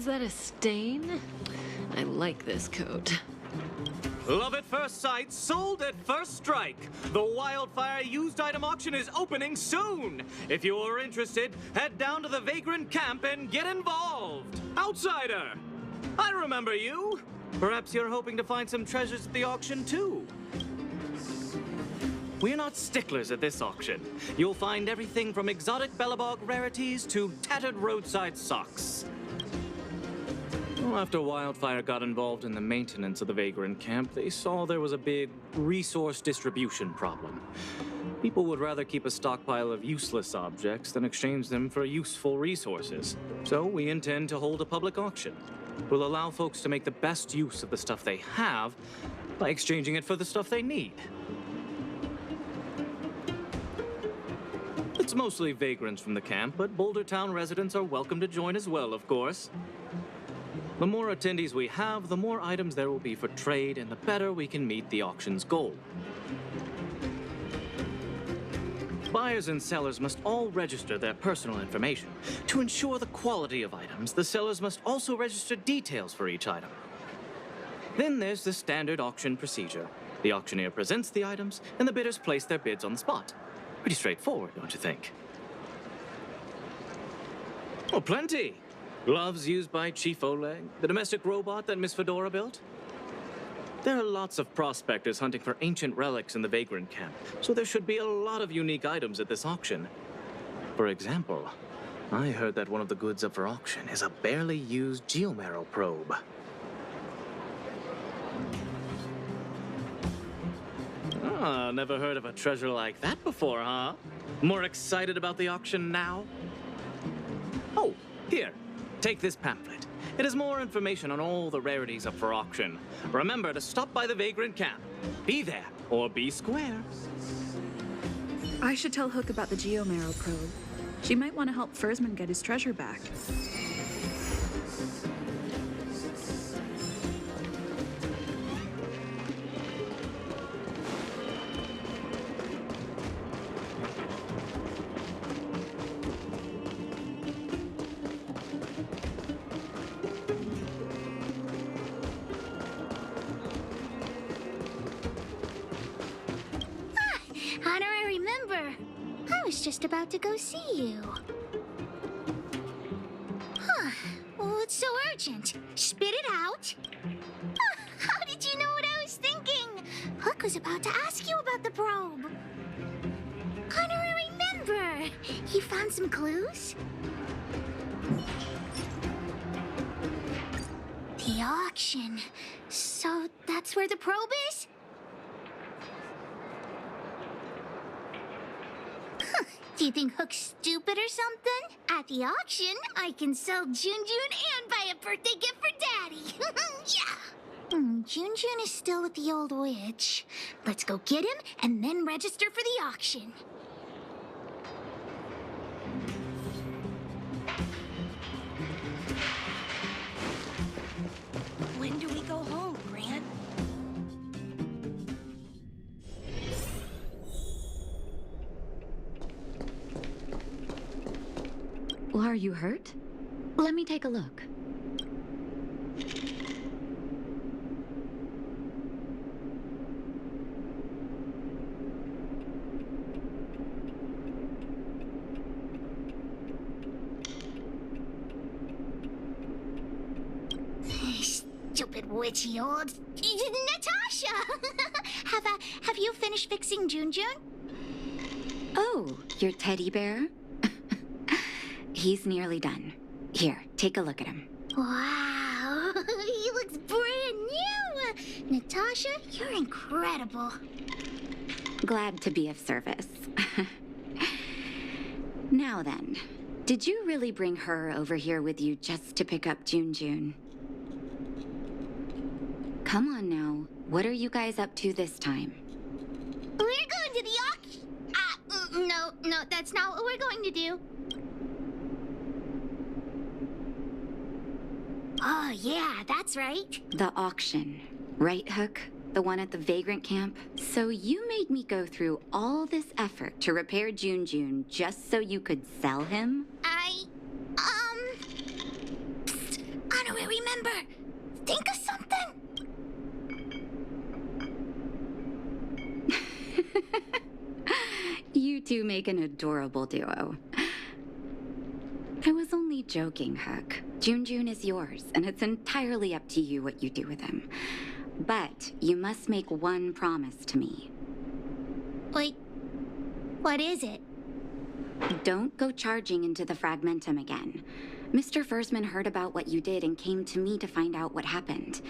Is that a stain? I like this coat. Love at first sight, sold at first strike. The Wildfire used item auction is opening soon. If you're interested, head down to the Vagrant camp and get involved. Outsider! I remember you. Perhaps you're hoping to find some treasures at the auction too. We're not sticklers at this auction. You'll find everything from exotic Bellabog rarities to tattered roadside socks. Well, after Wildfire got involved in the maintenance of the Vagrant camp, they saw there was a big resource distribution problem. People would rather keep a stockpile of useless objects than exchange them for useful resources. So we intend to hold a public auction. We'll allow folks to make the best use of the stuff they have by exchanging it for the stuff they need. It's mostly vagrants from the camp, but Boulder Town residents are welcome to join as well, of course. The more attendees we have, the more items there will be for trade, and the better we can meet the auction's goal. Buyers and sellers must all register their personal information. To ensure the quality of items, the sellers must also register details for each item. Then there's the standard auction procedure. The auctioneer presents the items, and the bidders place their bids on the spot. Pretty straightforward, don't you think? Oh, plenty! Gloves used by Chief Oleg, the domestic robot that Miss Fedora built. There are lots of prospectors hunting for ancient relics in the Vagrant camp, so there should be a lot of unique items at this auction. For example, I heard that one of the goods up for auction is a barely used geomarrow probe. Ah, never heard of a treasure like that before, huh? More excited about the auction now? Oh, here. Take this pamphlet. It has more information on all the rarities up for auction. Remember to stop by the Vagrant camp. Be there or be square. I should tell Hook about the geomarrow probe. She might want to help Fursman get his treasure back. Just about to go see you. Huh. Well, it's so urgent. Spit it out. How did you know what I was thinking? Hook was about to ask you about the probe. How do I remember? You found some clues? The auction. So that's where the probe is? Do you think Hook's stupid or something? At the auction, I can sell Jun and buy a birthday gift for Daddy. Yeah. Jun is still with the old witch. Let's go get him and then register for the auction. When do we go home, Grant? Well, are you hurt? Let me take a look. Stupid witchy old... Natasha! Have you finished fixing Jun? Oh, your teddy bear? He's nearly done. Here, take a look at him. Wow, he looks brand new! Natasha, you're incredible. Glad to be of service. Now then, did you really bring her over here with you just to pick up Jun? Come on now, what are you guys up to this time? We're going to the auction. No, that's not what we're going to do. Oh, yeah, that's right. The auction. Right, Hook? The one at the Vagrant camp? So you made me go through all this effort to repair Jun just so you could sell him? I two make an adorable duo. I was only joking, Hook. Junjun is yours, and it's entirely up to you what you do with him. But you must make one promise to me. Wait, what is it? Don't go charging into the Fragmentum again. Mr. Fursman heard about what you did and came to me to find out what happened.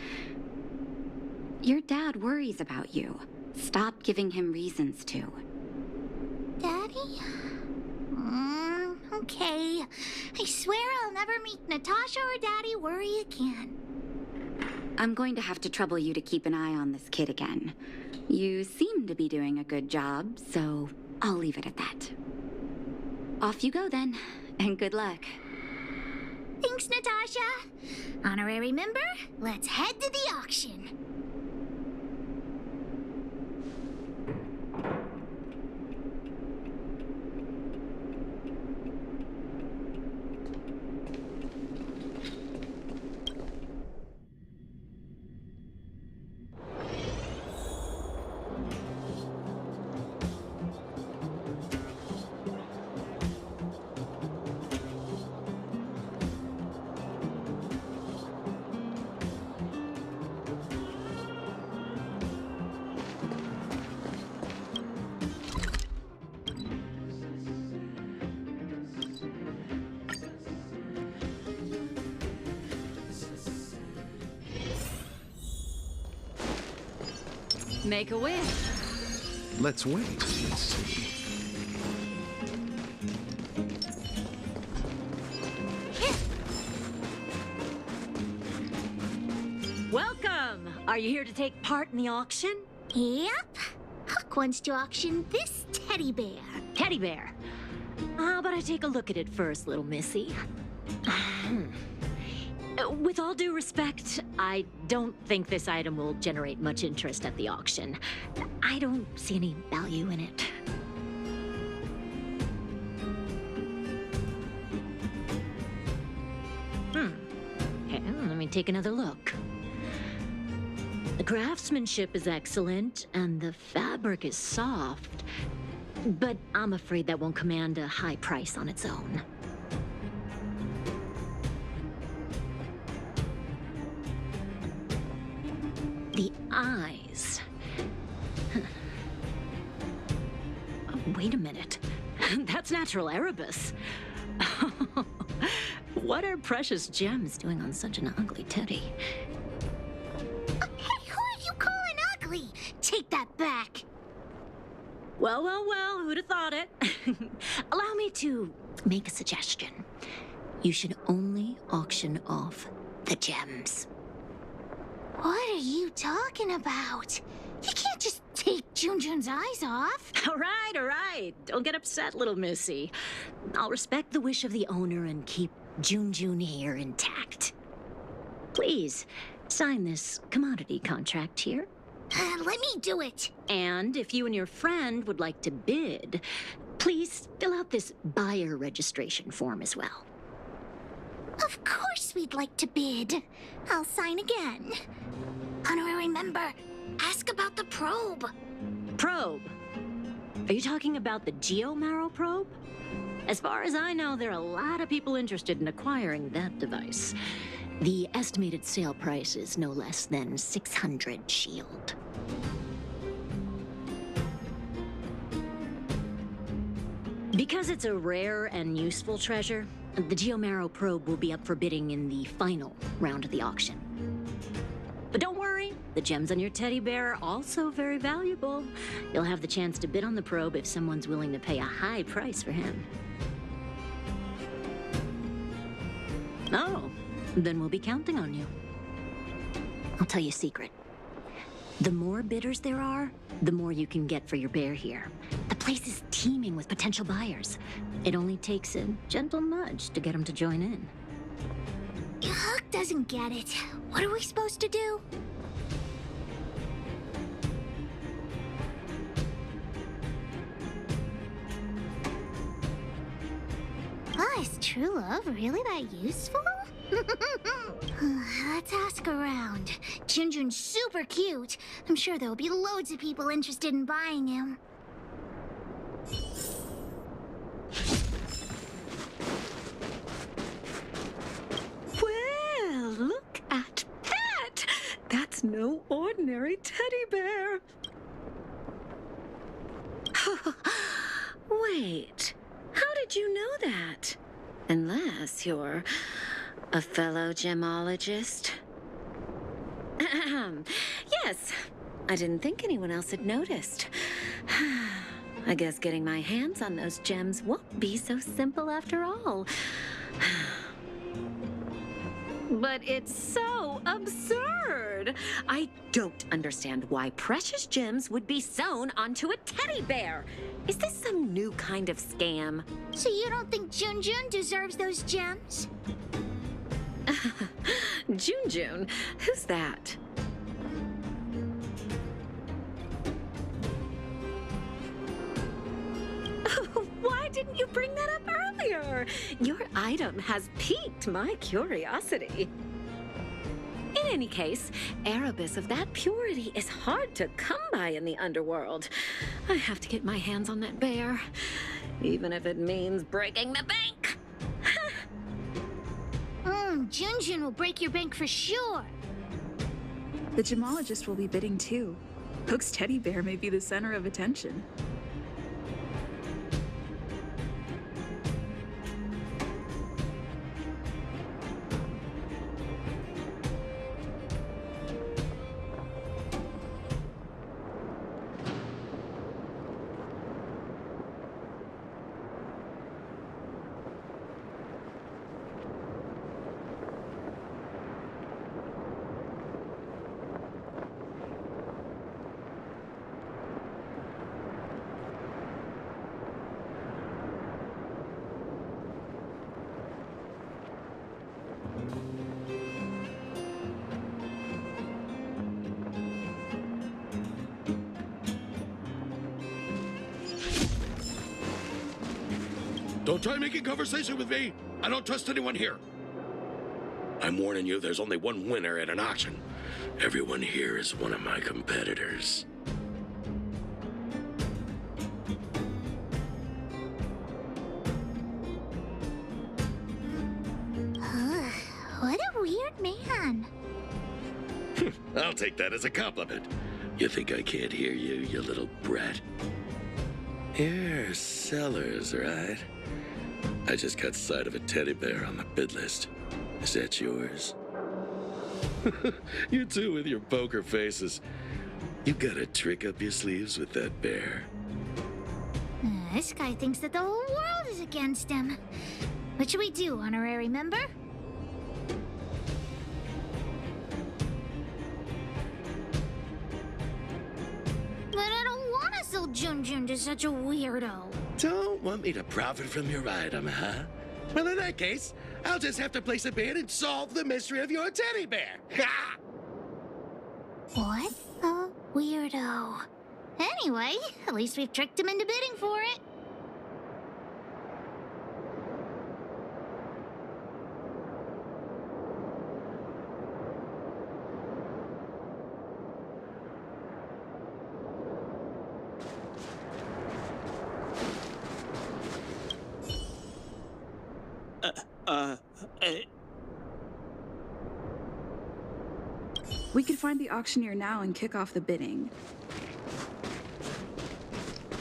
Your dad worries about you. Stop giving him reasons to. Daddy? Okay. I swear I'll never make Natasha or Daddy worry again. I'm going to have to trouble you to keep an eye on this kid again. You seem to be doing a good job, so I'll leave it at that. Off you go then, and good luck. Thanks, Natasha. Honorary member, let's head to the auction. Make a wish. Let's wait and see. Welcome! Are you here to take part in the auction? Yep. Huck wants to auction this teddy bear. Teddy bear. How about I take a look at it first, little missy? With all due respect, I don't think this item will generate much interest at the auction. I don't see any value in it. Okay, let me take another look. The craftsmanship is excellent, and the fabric is soft, but I'm afraid that won't command a high price on its own. The eyes. Oh, wait a minute. That's natural Erebus. What are precious gems doing on such an ugly teddy? Hey, who are you calling ugly? Take that back. Well, who'd have thought it? Allow me to make a suggestion. You should only auction off the gems. What are you talking about? You can't just take Junjun's eyes off. All right. Don't get upset, little missy. I'll respect the wish of the owner and keep Junjun here intact. Please, sign this commodity contract here. Let me do it. And if you and your friend would like to bid, please fill out this buyer registration form as well. Of course we'd like to bid. I'll sign again. Honorary member, ask about the probe. Probe? Are you talking about the Geomarrow probe? As far as I know, there are a lot of people interested in acquiring that device. The estimated sale price is no less than 600 shield. Because it's a rare and useful treasure, the Geomarrow probe will be up for bidding in the final round of the auction. But don't worry, the gems on your teddy bear are also very valuable. You'll have the chance to bid on the probe if someone's willing to pay a high price for him. Oh, then we'll be counting on you. I'll tell you a secret. The more bidders there are, the more you can get for your bear here. The place is teeming with potential buyers. It only takes a gentle nudge to get them to join in. Huck doesn't get it. What are we supposed to do? Oh, is true love really that useful? Let's ask around. Junjun's super cute. I'm sure there'll be loads of people interested in buying him. no ordinary teddy bear. Wait, how did you know that? Unless you're a fellow gemologist. Yes, I didn't think anyone else had noticed. I guess getting my hands on those gems won't be so simple after all. But it's so absurd. I don't understand why precious gems would be sewn onto a teddy bear. Is this some new kind of scam? So you don't think Junjun deserves those gems? Junjun? Who's that? Why didn't you bring that up earlier? Your item has piqued my curiosity. In any case, Erebus of that purity is hard to come by in the underworld. I have to get my hands on that bear, even if it means breaking the bank. Junjun will break your bank for sure. The gemologist will be bidding too. Hook's teddy bear may be the center of attention. Don't try making conversation with me. I don't trust anyone here. I'm warning you, there's only one winner at an auction. Everyone here is one of my competitors. What a weird man. I'll take that as a compliment. You think I can't hear you, you little brat? You're Sellers, right? I just got sight of a teddy bear on the bid list. Is that yours? You two with your poker faces. You got a trick up your sleeves with that bear. This guy thinks that the whole world is against him. What should we do, honorary member? But I don't want to sell Junjun to such a weirdo. Don't want me to profit from your item, huh? Well, in that case, I'll just have to place a bid and solve the mystery of your teddy bear. Ha! What a weirdo. Anyway, at least we've tricked him into bidding for it. We could find the auctioneer now and kick off the bidding.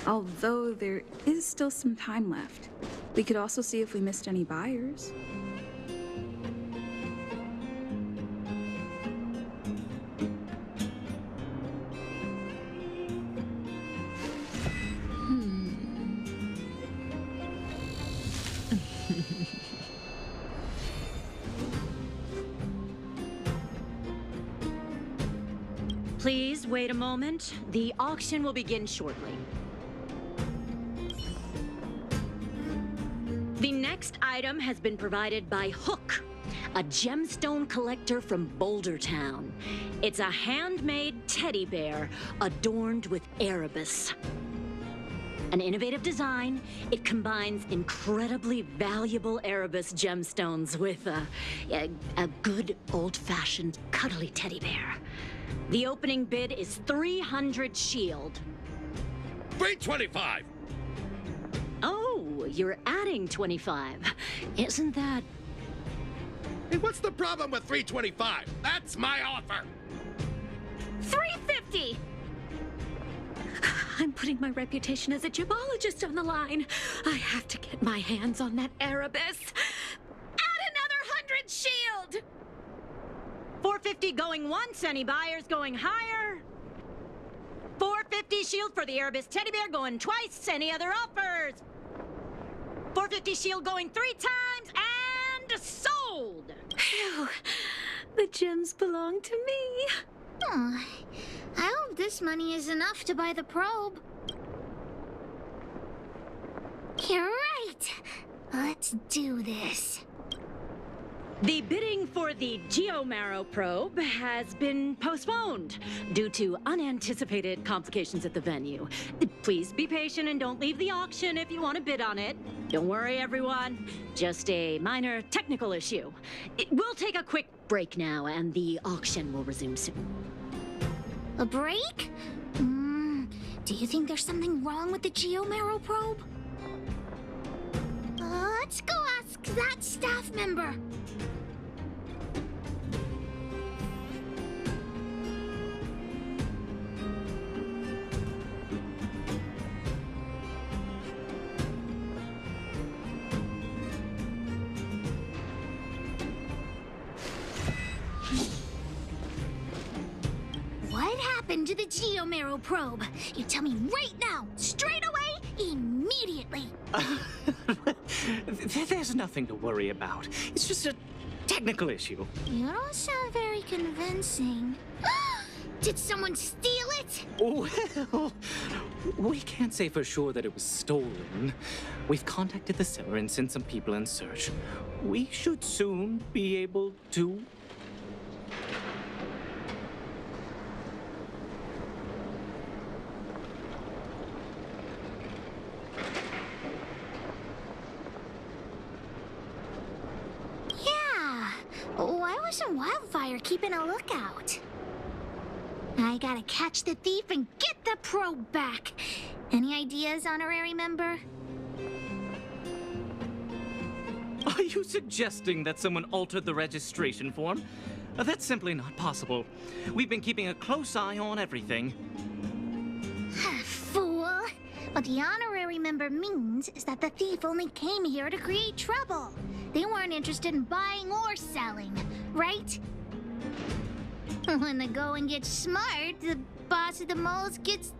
Although there is still some time left. We could also see if we missed any buyers. Please wait a moment. The auction will begin shortly. The next item has been provided by Hook, a gemstone collector from Boulder Town. It's a handmade teddy bear adorned with Erebus. An innovative design, it combines incredibly valuable Erebus gemstones with a good old-fashioned cuddly teddy bear. The opening bid is 300 shield. 325! Oh, you're adding 25. Isn't that... Hey, what's the problem with 325? That's my offer! 350! I'm putting my reputation as a gemologist on the line. I have to get my hands on that Erebus. Add another 100 shield! 450 going once, any buyers going higher? 450 shield for the Erebus teddy bear going twice, any other offers? 450 shield going 3 times, and sold! Phew. The gems belong to me. Oh, I hope this money is enough to buy the probe. You're right. Let's do this. The bidding for the Geomarrow probe has been postponed due to unanticipated complications at the venue. Please be patient and don't leave the auction if you want to bid on it. Don't worry, everyone. Just a minor technical issue. We'll take a quick break now, and the auction will resume soon. A break? Do you think there's something wrong with the Geomarrow probe? Let's go ask that staff member. What happened to the Geomarrow probe? You tell me right now, straight away, immediately. There's nothing to worry about. It's just a technical issue. You don't sound very convincing. Did someone steal it? Well, we can't say for sure that it was stolen. We've contacted the seller and sent some people in search. We should soon be able to... Why wasn't Wildfire keeping a lookout? I gotta catch the thief and get the probe back. Any ideas, honorary member? Are you suggesting that someone altered the registration form? That's simply not possible. We've been keeping a close eye on everything. Fool! What the honorary member means is that the thief only came here to create trouble. They weren't interested in buying or selling, right? When the going gets smart, the boss of the moles gets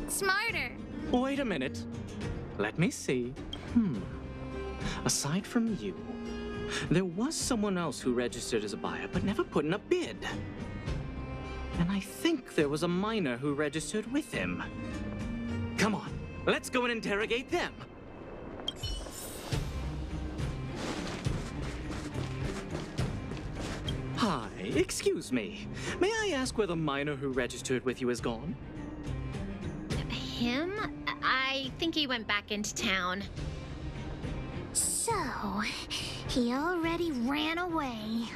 smarter. Wait a minute. Let me see. Aside from you, there was someone else who registered as a buyer but never put in a bid. And I think there was a miner who registered with him. Come on, let's go and interrogate them. Hi, excuse me. May I ask where the miner who registered with you has gone? Him? I think he went back into town. So, he already ran away.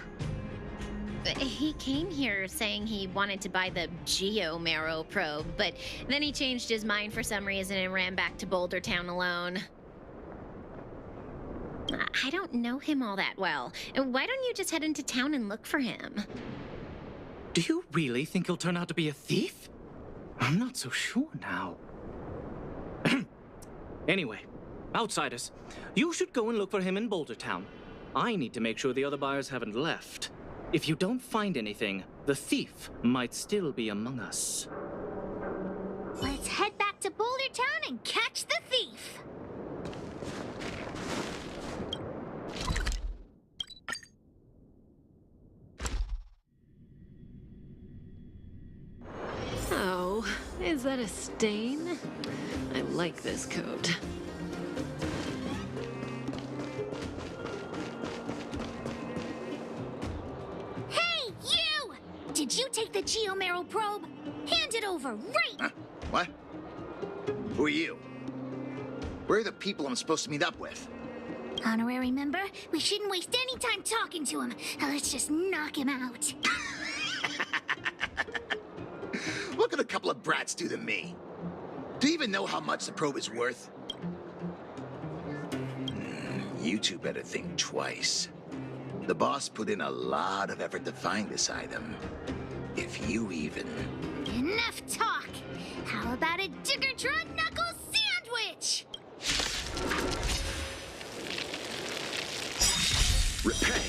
He came here saying he wanted to buy the Geomarrow probe, but then he changed his mind for some reason and ran back to Boulder Town alone. I don't know him all that well. Why don't you just head into town and look for him? Do you really think he'll turn out to be a thief? I'm not so sure now. Anyway, outsiders, you should go and look for him in Boulder Town. I need to make sure the other buyers haven't left. If you don't find anything, the thief might still be among us. Let's head back to Boulder Town and catch the thief. Oh, is that a stain? I like this coat. Hey, you! Did you take the Geomarrow probe? Hand it over, right! Huh? What? Who are you? Where are the people I'm supposed to meet up with? Honorary member, we shouldn't waste any time talking to him. Let's just knock him out. Look at a couple of brats do to me. Do you even know how much the probe is worth? You two better think twice. The boss put in a lot of effort to find this item. If you even... Enough talk! How about a Jiggertron Knuckle sandwich? Repay!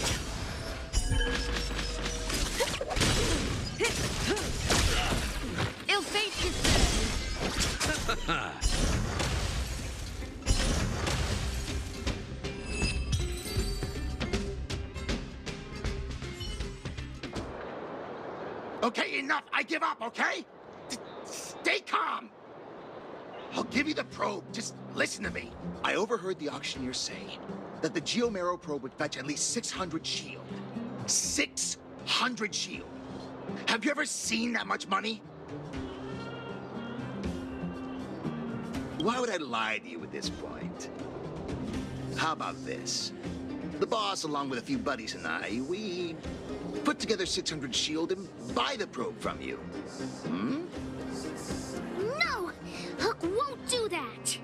Ill fate is Okay, enough! I give up, okay? Stay calm! I'll give you the probe. Just listen to me. I overheard the auctioneer say that the Geomero probe would fetch at least 600 shield. 600 shield! Have you ever seen that much money? Why would I lie to you at this point? How about this? The boss, along with a few buddies and I, we put together 600 shield and buy the probe from you. Hmm? No! Hook won't do that!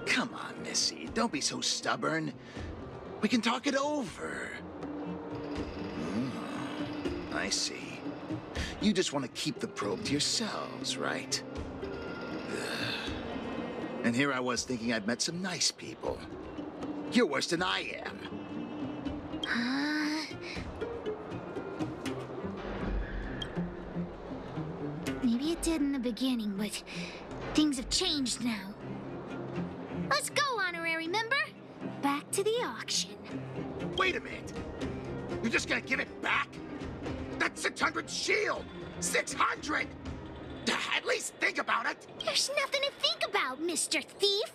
Come on, Missy. Don't be so stubborn. We can talk it over. I see. You just want to keep the probe to yourselves, right? And here I was thinking I'd met some nice people. You're worse than I am. Maybe it did in the beginning, but things have changed now. Let's go, honorary member. Back to the auction. Wait a minute. You're just gonna give it back? That's 600 shield! 600! At least think about it! There's nothing to think about, Mr. Thief.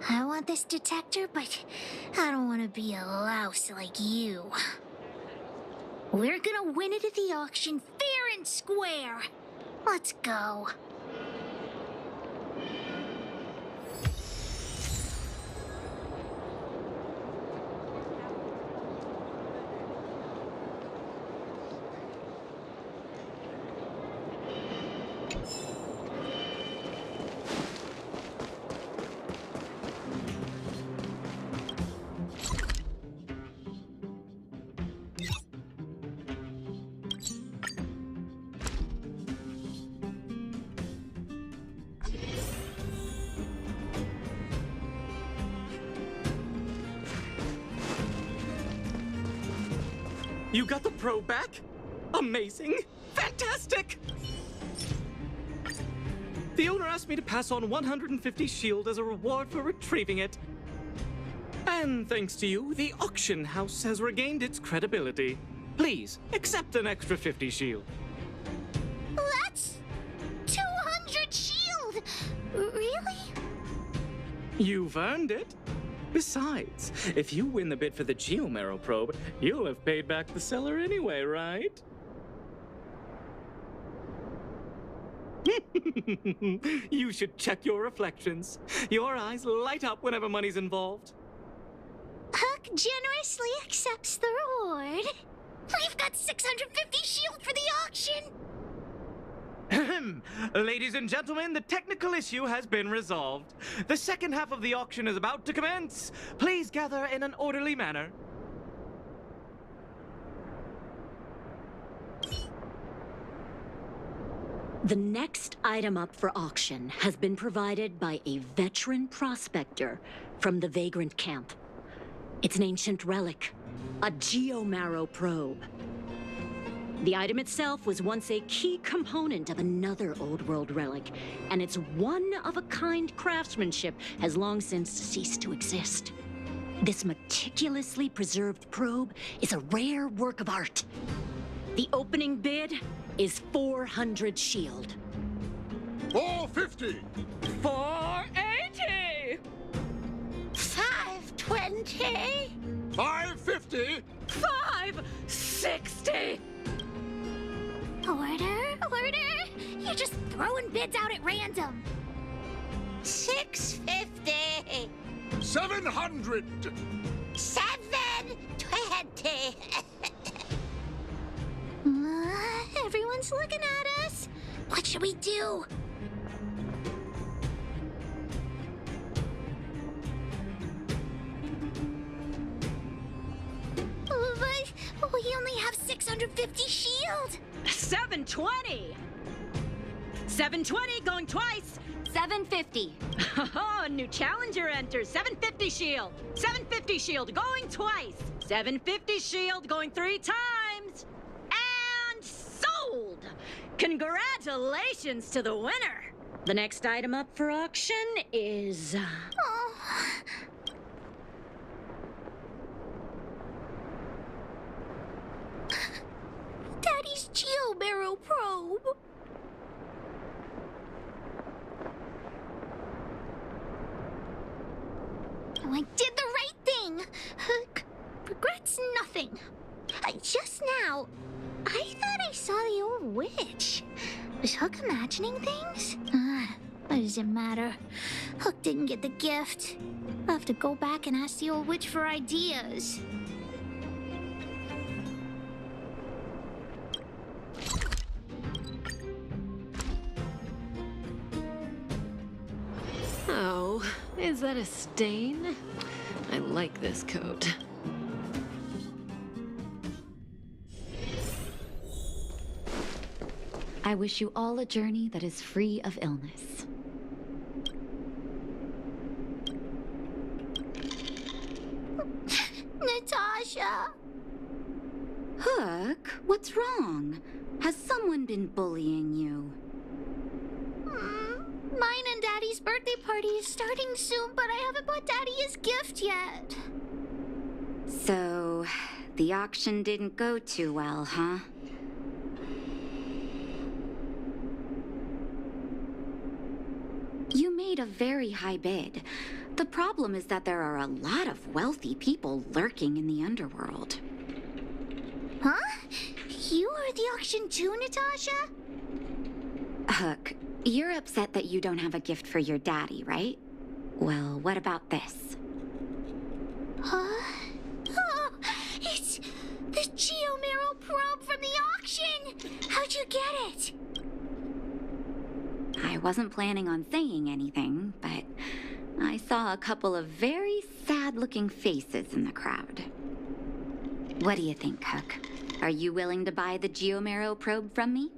I want this detector, but I don't want to be a louse like you. We're gonna win it at the auction fair and square. Let's go. You got the probe back? Amazing! Fantastic! The owner asked me to pass on 150 shield as a reward for retrieving it. And thanks to you, the auction house has regained its credibility. Please, accept an extra 50 shield. That's 200 shield! Really? You've earned it. Besides, if you win the bid for the Geomero probe, you'll have paid back the seller anyway, right? You should check your reflections. Your eyes light up whenever money's involved. Huck generously accepts the reward. We've got 650 shield for the auction! Ladies and gentlemen, the technical issue has been resolved. The second half of the auction is about to commence. Please gather in an orderly manner. The next item up for auction has been provided by a veteran prospector from the Vagrant Camp. It's an ancient relic, a Geomero probe. The item itself was once a key component of another old world relic, and its one-of-a-kind craftsmanship has long since ceased to exist. This meticulously preserved probe is a rare work of art. The opening bid is 400 shield. 450! 480! 520. 550! 560! Order? You're just throwing bids out at random. 650. 700! 720. Everyone's looking at us. What should we do? But we only have 650 shield. 720! 720 going twice! 750. Oh, a new challenger enters. 750 shield. 750 shield going twice. 750 shield going 3 times. And sold! Congratulations to the winner. The next item up for auction is... Oh. Daddy's Geo-Marrow probe. Oh, I did the right thing. Regrets nothing. Just now, I thought I saw the old witch. Was Hook imagining things? What does it matter? Hook didn't get the gift. I'll have to go back and ask the old witch for ideas. Oh, is that a stain? I like this coat. I wish you all a journey that is free of illness. Natasha! Hook, what's wrong? Has someone been bullying you? Mine and Daddy's birthday party is starting soon, but I haven't bought Daddy his gift yet. So, the auction didn't go too well, huh? You made a very high bid. The problem is that there are a lot of wealthy people lurking in the underworld. Huh? You were at the auction too, Natasha? Hook, you're upset that you don't have a gift for your daddy, right? Well, what about this? Huh? Oh, it's the Geo-Marrow probe from the auction! How'd you get it? I wasn't planning on saying anything, but I saw a couple of very sad-looking faces in the crowd. What do you think, Hook? Are you willing to buy the Geo-Marrow probe from me?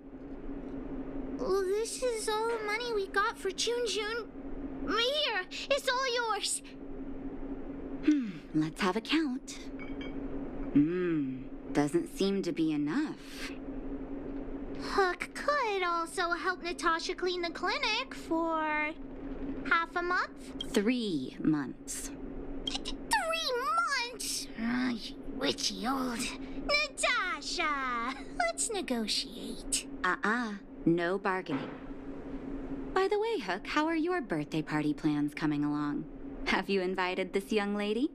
Well, this is all the money we got for June. Here, it's all yours. Let's have a count. Doesn't seem to be enough. Hook could also help Natasha clean the clinic for half a month? 3 months. 3 months? You witchy old. Natasha, let's negotiate. No bargaining. By the way, Hook, how are your birthday party plans coming along? Have you invited this young lady?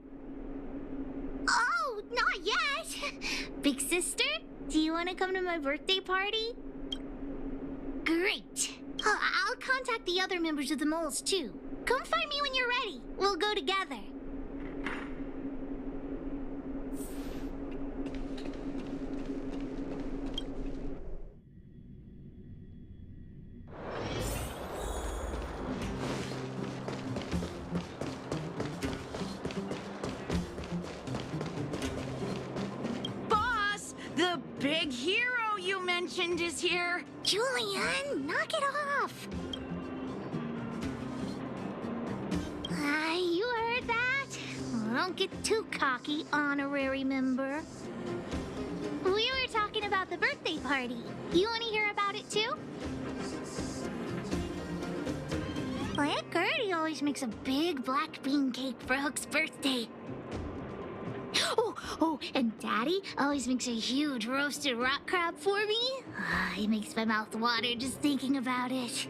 Oh, not yet. Big sister, do you want to come to my birthday party? Great. I'll contact the other members of the moles, too. Come find me when you're ready. We'll go together. Boss, the big hero you mentioned is here. Julian, knock it off. You heard that? Don't get too cocky, honorary member. We were talking about the birthday party. You want to hear about it too? Well, Aunt Gertie always makes a big black bean cake for Hook's birthday. Oh, and Daddy always makes a huge roasted rock crab for me. It makes my mouth water just thinking about it.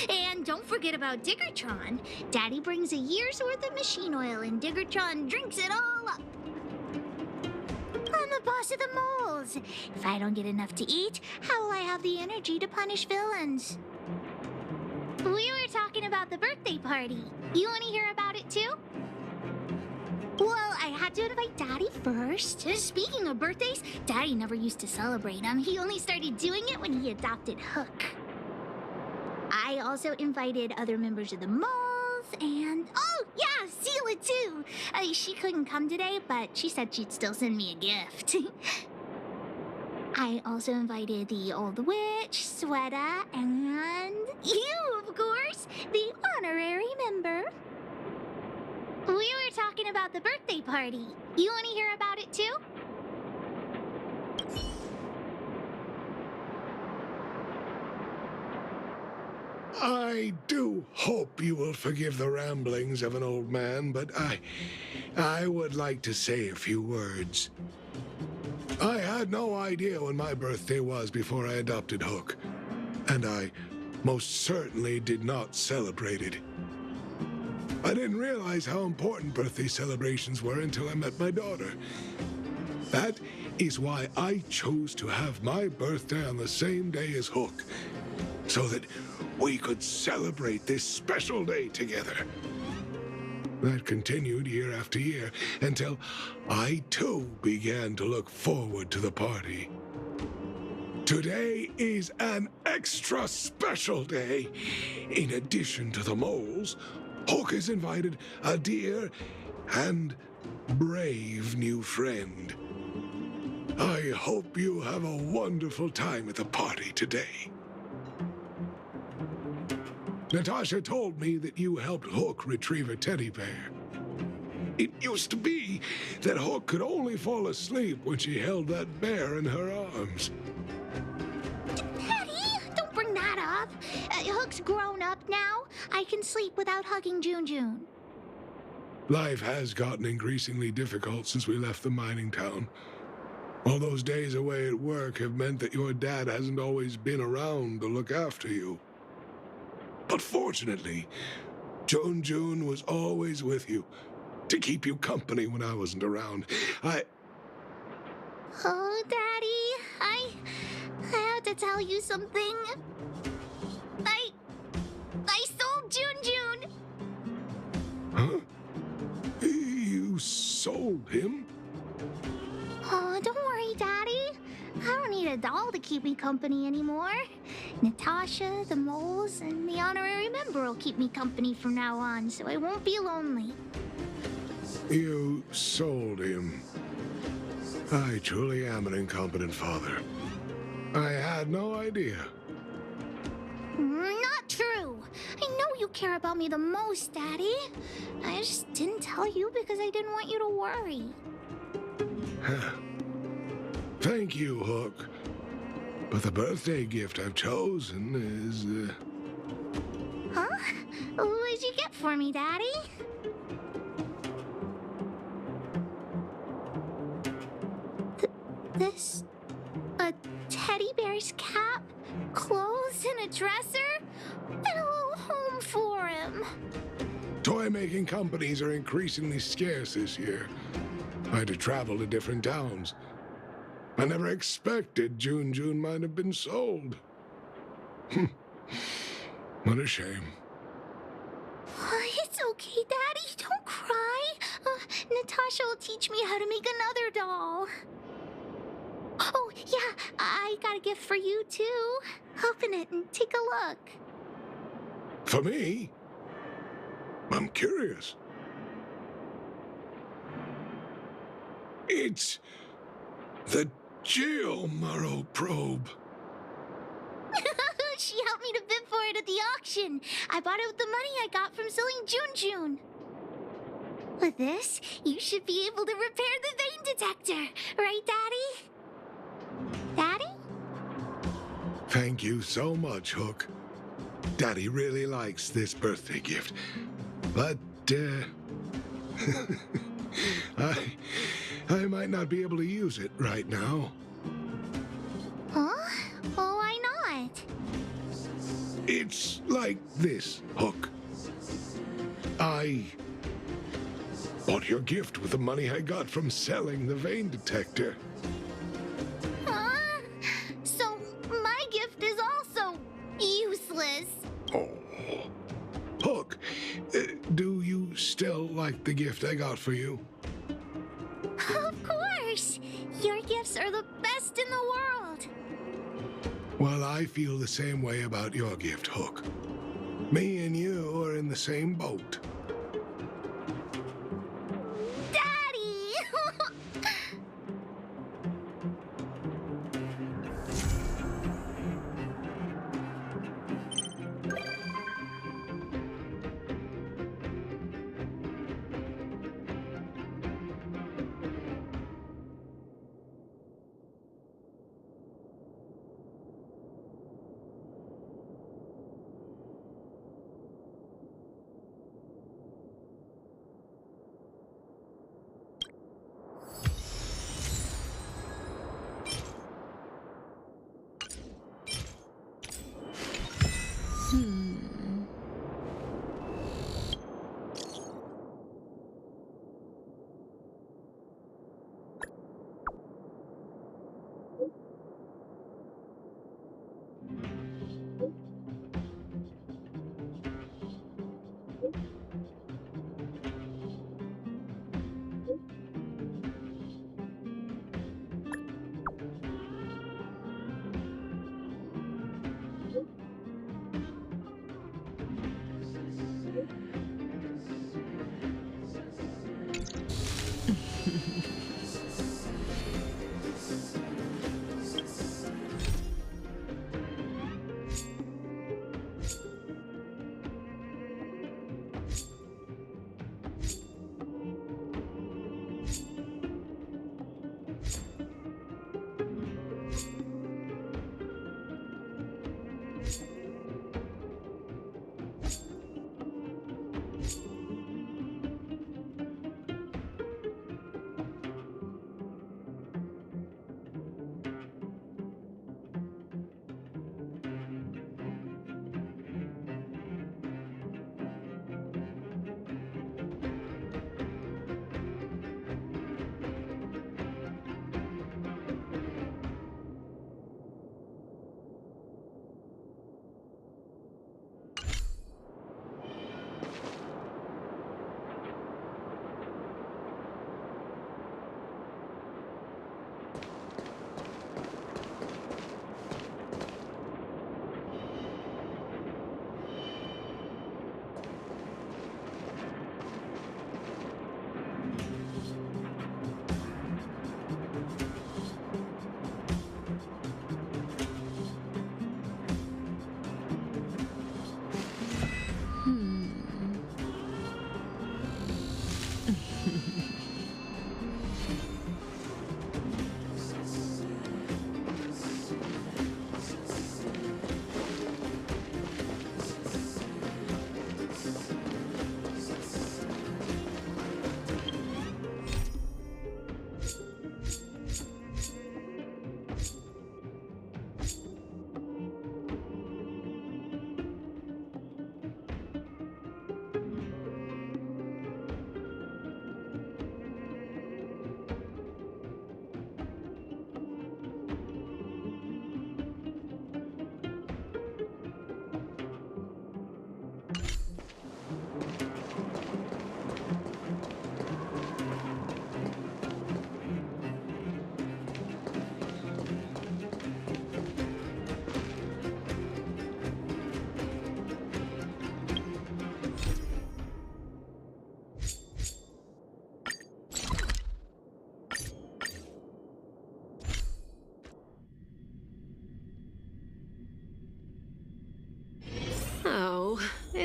And don't forget about Diggertron. Daddy brings a year's worth of machine oil and Diggertron drinks it all up. I'm the boss of the moles. If I don't get enough to eat, how will I have the energy to punish villains? We were talking about the birthday party. You want to hear about it too? Well, I had to invite Daddy first. Speaking of birthdays, Daddy never used to celebrate them. He only started doing it when he adopted Hook. I also invited other members of the moles and... Oh, yeah, Seela too. She couldn't come today, but she said she'd still send me a gift. I also invited the old witch, Sweta, and you, of course, the honorary member. We were talking about the birthday party. You want to hear about it too? I do hope you will forgive the ramblings of an old man, but I would like to say a few words. I had no idea when my birthday was before I adopted Hook, and I most certainly did not celebrate it. I didn't realize how important birthday celebrations were until I met my daughter. That is why I chose to have my birthday on the same day as Hook, so that we could celebrate this special day together. That continued year after year until I too began to look forward to the party. Today is an extra special day. In addition to the moles, Hook has invited a dear and brave new friend. I hope you have a wonderful time at the party today. Natasha told me that you helped Hook retrieve a teddy bear. It used to be that Hook could only fall asleep when she held that bear in her arms. Daddy, don't bring that up. Hook's grown up now. I can sleep without hugging June. Life has gotten increasingly difficult since we left the mining town. All those days away at work have meant that your dad hasn't always been around to look after you. But fortunately, June was always with you, to keep you company when I wasn't around. Oh, Daddy, I have to tell you something. I sold June. Huh? You sold him? Oh, don't worry, Daddy. I don't need a doll to keep me company anymore. Natasha, the moles, and the honorary member will keep me company from now on, so I won't be lonely. You sold him. I truly am an incompetent father. I had no idea. Not true. I know you care about me the most, Daddy. I just didn't tell you because I didn't want you to worry. Thank you, Hook. But the birthday gift I've chosen is, Huh? What did you get for me, Daddy? This... a teddy bear's cap, clothes, and a dresser? And a little home for him. Toy-making companies are increasingly scarce this year. I had to travel to different towns. I never expected June might have been sold. What a shame. It's okay, Daddy. Don't cry. Natasha will teach me how to make another doll. Oh, yeah, I got a gift for you, too. Open it and take a look. For me? I'm curious. It's the Geomaro probe. She helped me to bid for it at the auction. I bought it with the money I got from selling June. With this, you should be able to repair the vein detector. Right, Daddy? Daddy? Thank you so much, Hook. Daddy really likes this birthday gift. But, I might not be able to use it right now. Huh? Well, why not? It's like this, Hook. I bought your gift with the money I got from selling the vein detector. Huh? So, my gift is also useless. Oh. Hook, do you still like the gift I got for you? Of course! Your gifts are the best in the world! Well, I feel the same way about your gift, Hook. Me and you are in the same boat. Daddy!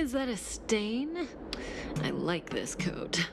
Is that a stain? I like this coat.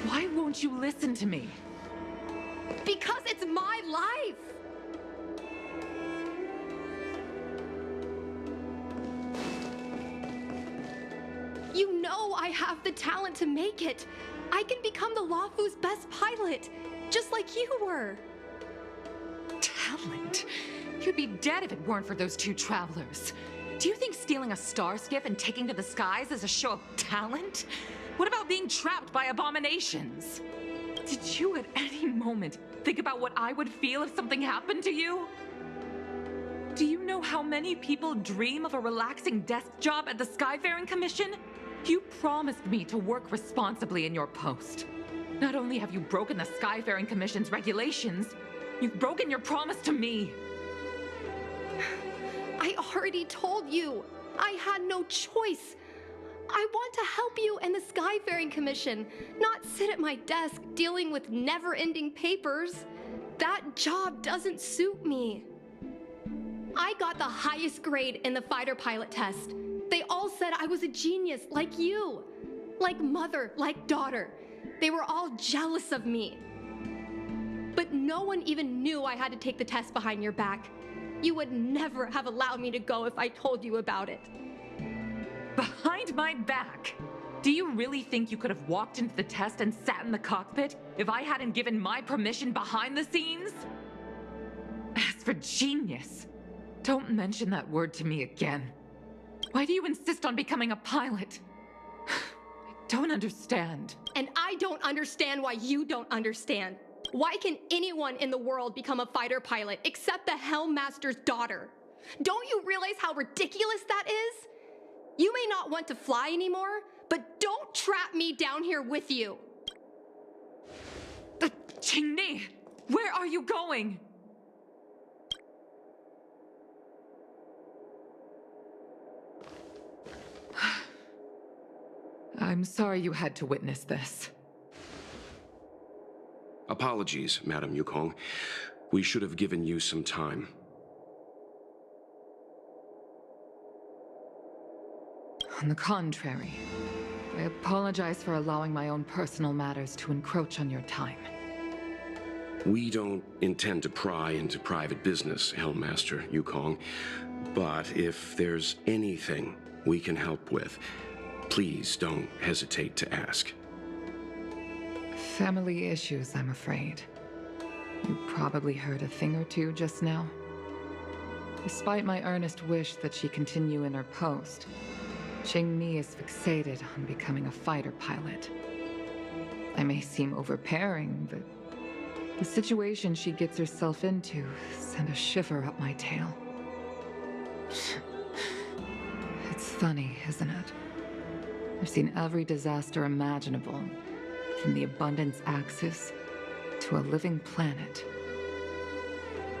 Why won't you listen to me? Because it's my life! You know I have the talent to make it. I can become the Lafu's best pilot, just like you were. Talent? You'd be dead if it weren't for those two travelers. Do you think stealing a star skiff and taking to the skies is a show of talent? What about being trapped by abominations? Did you at any moment think about what I would feel if something happened to you? Do you know how many people dream of a relaxing desk job at the Skyfaring Commission? You promised me to work responsibly in your post. Not only have you broken the Skyfaring Commission's regulations, you've broken your promise to me. I already told you. I had no choice. I want to help you and the Skyfaring Commission, not sit at my desk dealing with never-ending papers. That job doesn't suit me. I got the highest grade in the fighter pilot test. They all said I was a genius, like you. Like mother, like daughter. They were all jealous of me. But no one even knew I had to take the test behind your back. You would never have allowed me to go if I told you about it. Behind my back? Do you really think you could have walked into the test and sat in the cockpit if I hadn't given my permission behind the scenes? As for genius, don't mention that word to me again. Why do you insist on becoming a pilot? I don't understand. And I don't understand why you don't understand. Why can anyone in the world become a fighter pilot except the Helmmaster's daughter? Don't you realize how ridiculous that is? You may not want to fly anymore, but don't trap me down here with you. Qingni, where are you going? I'm sorry you had to witness this. Apologies, Madam Yukong. We should have given you some time. On the contrary, I apologize for allowing my own personal matters to encroach on your time. We don't intend to pry into private business, Helmmaster Yukong. But if there's anything we can help with, please don't hesitate to ask. Family issues, I'm afraid. You probably heard a thing or two just now. Despite my earnest wish that she continue in her post, Qingni is fixated on becoming a fighter pilot. I may seem overbearing, but the situation she gets herself into sent a shiver up my tail. It's funny, isn't it? I've seen every disaster imaginable, from the abundance axis to a living planet.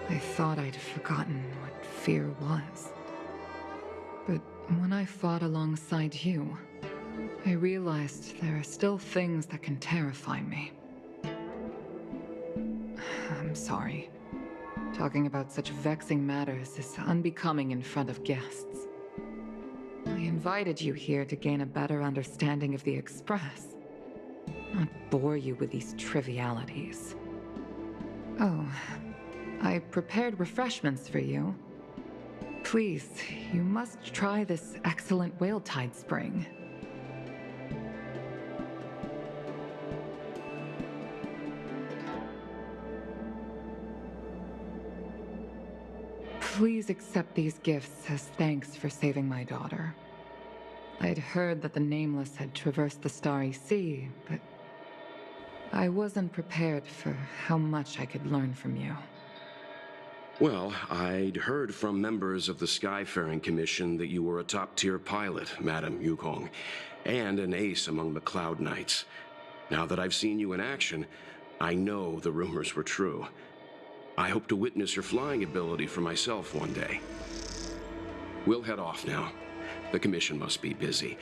I thought I'd forgotten what fear was. But when I fought alongside you, I realized there are still things that can terrify me. I'm sorry. Talking about such vexing matters is unbecoming in front of guests. I invited you here to gain a better understanding of the Express, not bore you with these trivialities. Oh, I prepared refreshments for you. Please, you must try this excellent whale tide spring. Please accept these gifts as thanks for saving my daughter. I'd heard that the Nameless had traversed the Starry Sea, but I wasn't prepared for how much I could learn from you. Well, I'd heard from members of the Skyfaring Commission that you were a top-tier pilot, Madam Yukong, and an ace among the Cloud Knights. Now that I've seen you in action, I know the rumors were true. I hope to witness your flying ability for myself one day. We'll head off now. The Commission must be busy.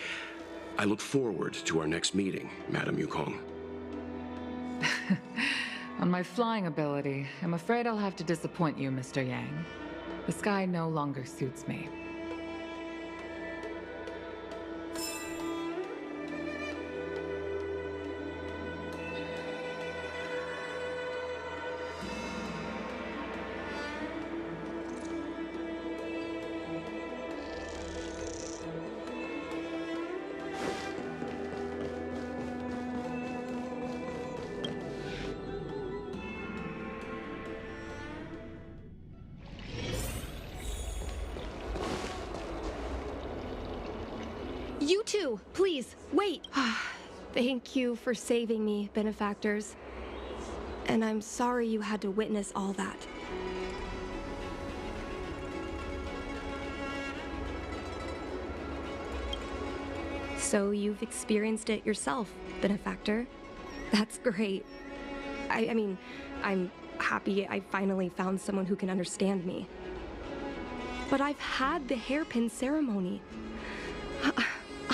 I look forward to our next meeting, Madam Yukong. On my flying ability, I'm afraid I'll have to disappoint you, Mr. Yang. The sky no longer suits me. You two, please, wait. Thank you for saving me, benefactors. And I'm sorry you had to witness all that. So you've experienced it yourself, benefactor. That's great. I mean, I'm happy I finally found someone who can understand me. But I've had the hairpin ceremony.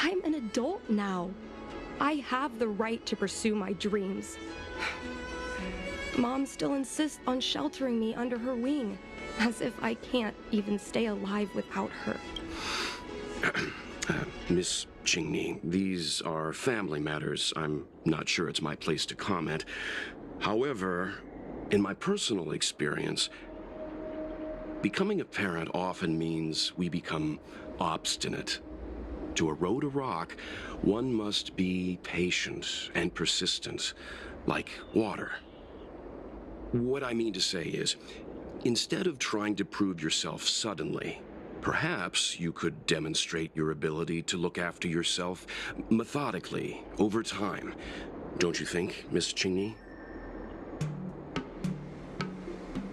I'm an adult now. I have the right to pursue my dreams. Mom still insists on sheltering me under her wing, as if I can't even stay alive without her. Miss Qingni, these are family matters. I'm not sure it's my place to comment. However, in my personal experience, becoming a parent often means we become obstinate. To erode a rock, one must be patient and persistent, like water. What I mean to say is, instead of trying to prove yourself suddenly, perhaps you could demonstrate your ability to look after yourself methodically, over time. Don't you think, Miss Qingni?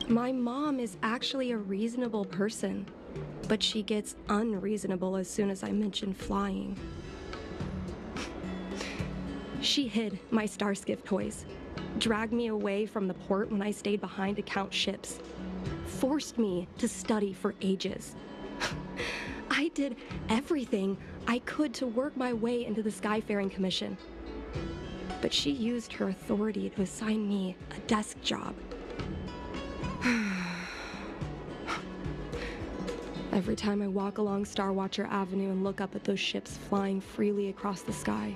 My mom is actually a reasonable person, but she gets unreasonable as soon as I mention flying. She hid my Starskiff toys, dragged me away from the port when I stayed behind to count ships, forced me to study for ages. I did everything I could to work my way into the Skyfaring Commission. But she used her authority to assign me a desk job. Every time I walk along Star Watcher Avenue and look up at those ships flying freely across the sky,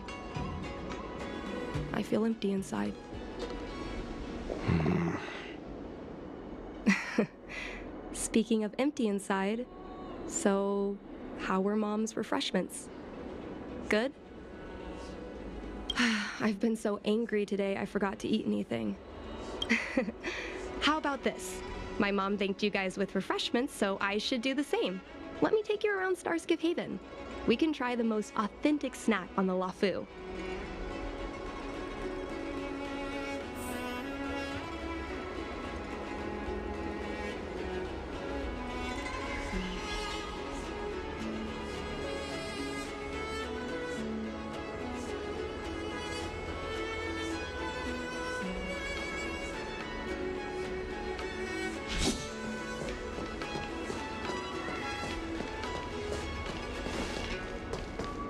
I feel empty inside. Speaking of empty inside, so how were Mom's refreshments? Good? I've been so angry today I forgot to eat anything. How about this? My mom thanked you guys with refreshments, so I should do the same. Let me take you around Starskiff Haven. We can try the most authentic snack on the Lafu.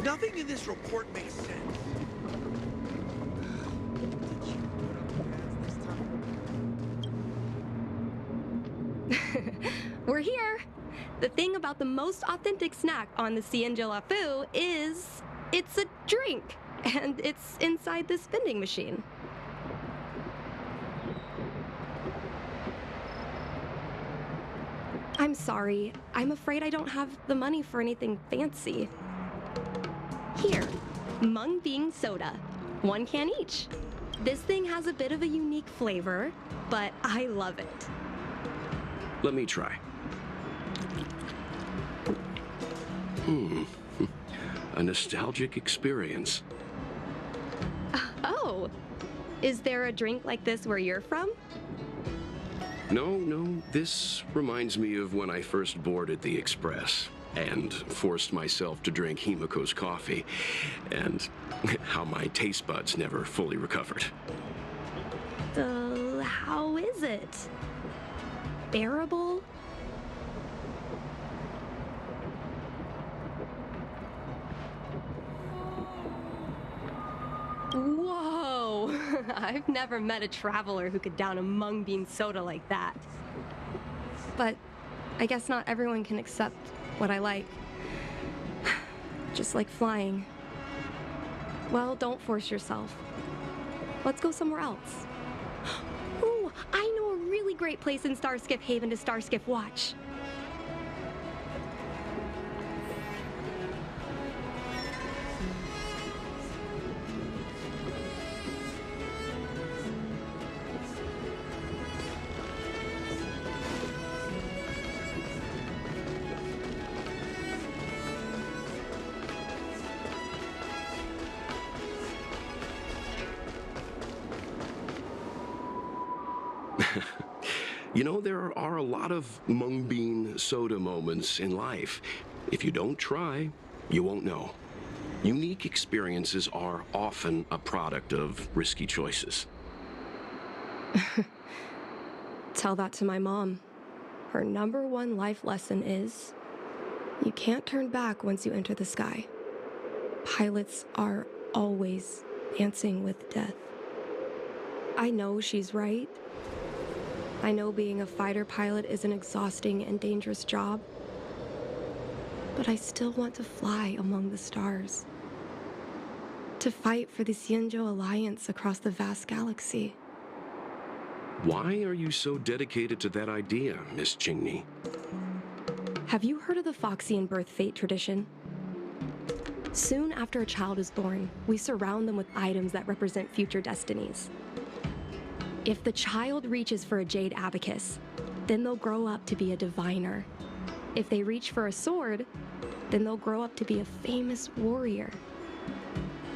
Nothing in this report makes sense. We're here. The thing about the most authentic snack on the Cienjo Lafu is it's a drink, and it's inside this vending machine. I'm sorry. I'm afraid I don't have the money for anything fancy. Here, Mung Bean Soda. 1 can each. This thing has a bit of a unique flavor, but I love it. Let me try. A nostalgic experience. Oh, is there a drink like this where you're from? No, this reminds me of when I first boarded the Express and forced myself to drink Himiko's coffee, and how my taste buds never fully recovered. How is it? Bearable? Whoa! I've never met a traveler who could down a mung bean soda like that. But I guess not everyone can accept what I like. Just like flying. Well, don't force yourself. Let's go somewhere else. Ooh, I know a really great place in Starskiff Haven to Starskiff watch. You know, there are a lot of mung bean soda moments in life. If you don't try, you won't know. Unique experiences are often a product of risky choices. Tell that to my mom. Her #1 life lesson is, you can't turn back once you enter the sky. Pilots are always dancing with death. I know she's right. I know being a fighter pilot is an exhausting and dangerous job, but I still want to fly among the stars. To fight for the Xianzhou Alliance across the vast galaxy. Why are you so dedicated to that idea, Miss Qingni? Have you heard of the Foxian birth fate tradition? Soon after a child is born, we surround them with items that represent future destinies. If the child reaches for a jade abacus, then they'll grow up to be a diviner. If they reach for a sword, then they'll grow up to be a famous warrior.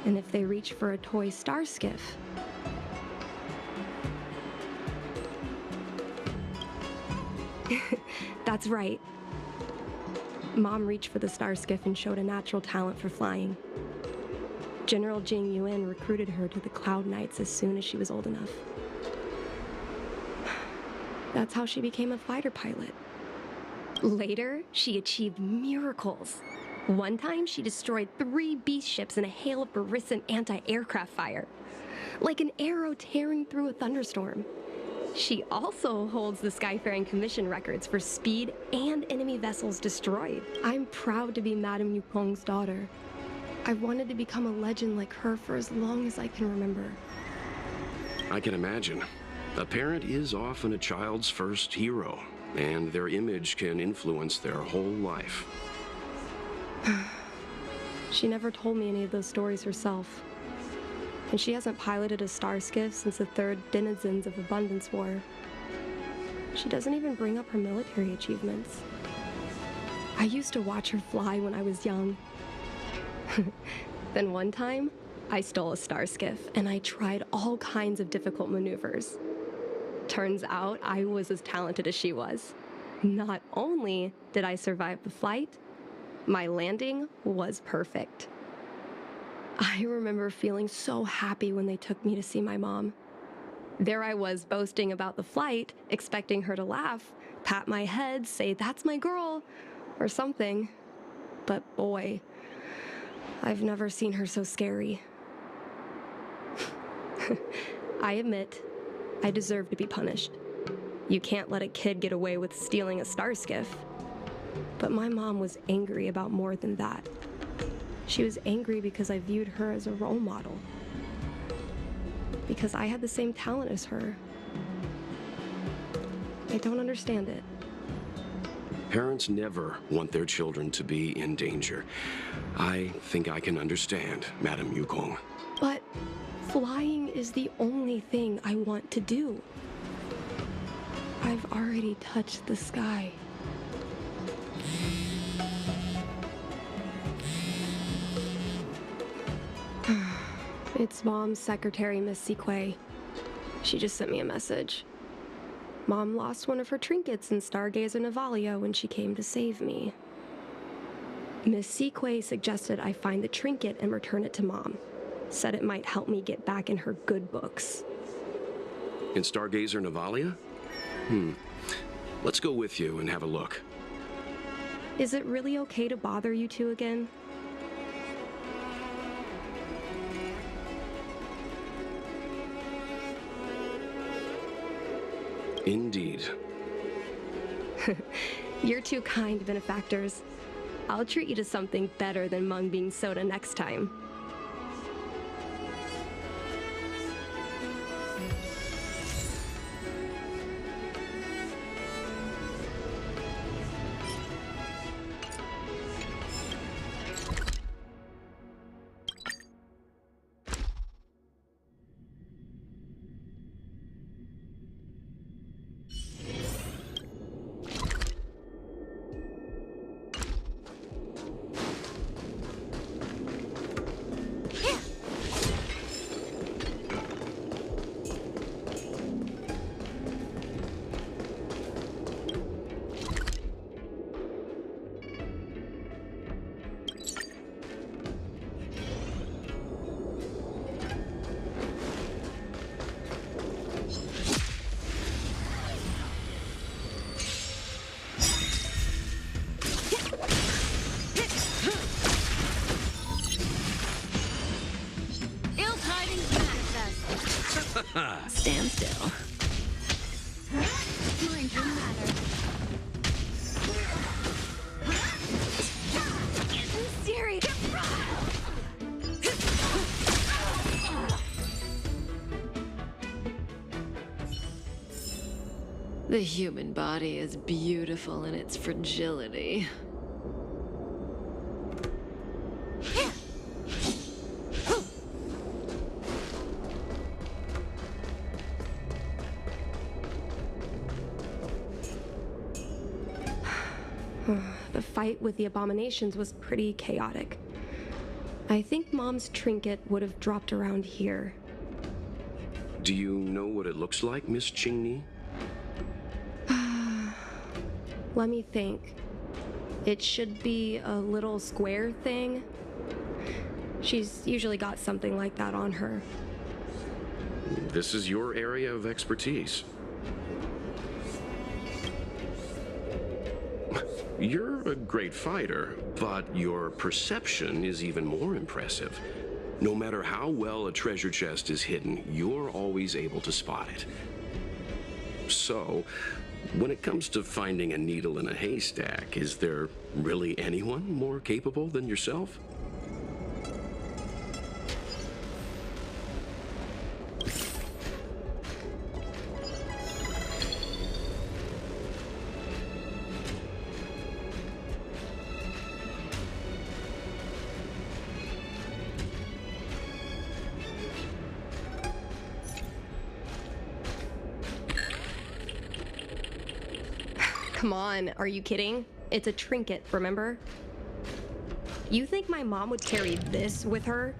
And if they reach for a toy star skiff, that's right. Mom reached for the star skiff and showed a natural talent for flying. General Jing Yuan recruited her to the Cloud Knights as soon as she was old enough. That's how she became a fighter pilot. Later, she achieved miracles. One time, she destroyed 3 beast ships in a hail of Barissan anti-aircraft fire, like an arrow tearing through a thunderstorm. She also holds the Skyfaring Commission records for speed and enemy vessels destroyed. I'm proud to be Madame Yukong's daughter. I've wanted to become a legend like her for as long as I can remember. I can imagine. A parent is often a child's first hero, and their image can influence their whole life. She never told me any of those stories herself. And she hasn't piloted a star skiff since the 3rd Denizens of Abundance War. She doesn't even bring up her military achievements. I used to watch her fly when I was young. Then one time, I stole a star skiff, and I tried all kinds of difficult maneuvers. Turns out I was as talented as she was. Not only did I survive the flight, my landing was perfect. I remember feeling so happy when they took me to see my mom. There I was boasting about the flight, expecting her to laugh, pat my head, say, "That's my girl," or something. But boy, I've never seen her so scary. I admit, I deserve to be punished. You can't let a kid get away with stealing a star skiff. But my mom was angry about more than that. She was angry because I viewed her as a role model. Because I had the same talent as her. I don't understand it. Parents never want their children to be in danger. I think I can understand, Madame Yukong. But flying is the only thing I want to do. I've already touched the sky. It's Mom's secretary, Miss Sequay. She just sent me a message. Mom lost one of her trinkets in Stargazer Navalia when she came to save me. Miss Sequay suggested I find the trinket and return it to Mom. Said it might help me get back in her good books. In Stargazer Navalia? Let's go with you and have a look. Is it really okay to bother you two again? Indeed. You're too kind, benefactors. I'll treat you to something better than mung bean soda next time. Stand still. Serious. The human body is beautiful in its fragility. The fight with the abominations was pretty chaotic. I think Mom's trinket would have dropped around here. Do you know what it looks like, Miss Qingni? Let me think. It should be a little square thing. She's usually got something like that on her. This is your area of expertise. You're a great fighter, but your perception is even more impressive. No matter how well a treasure chest is hidden, you're always able to spot it. So, when it comes to finding a needle in a haystack, is there really anyone more capable than yourself? Come on, are you kidding? It's a trinket, remember? You think my mom would carry this with her?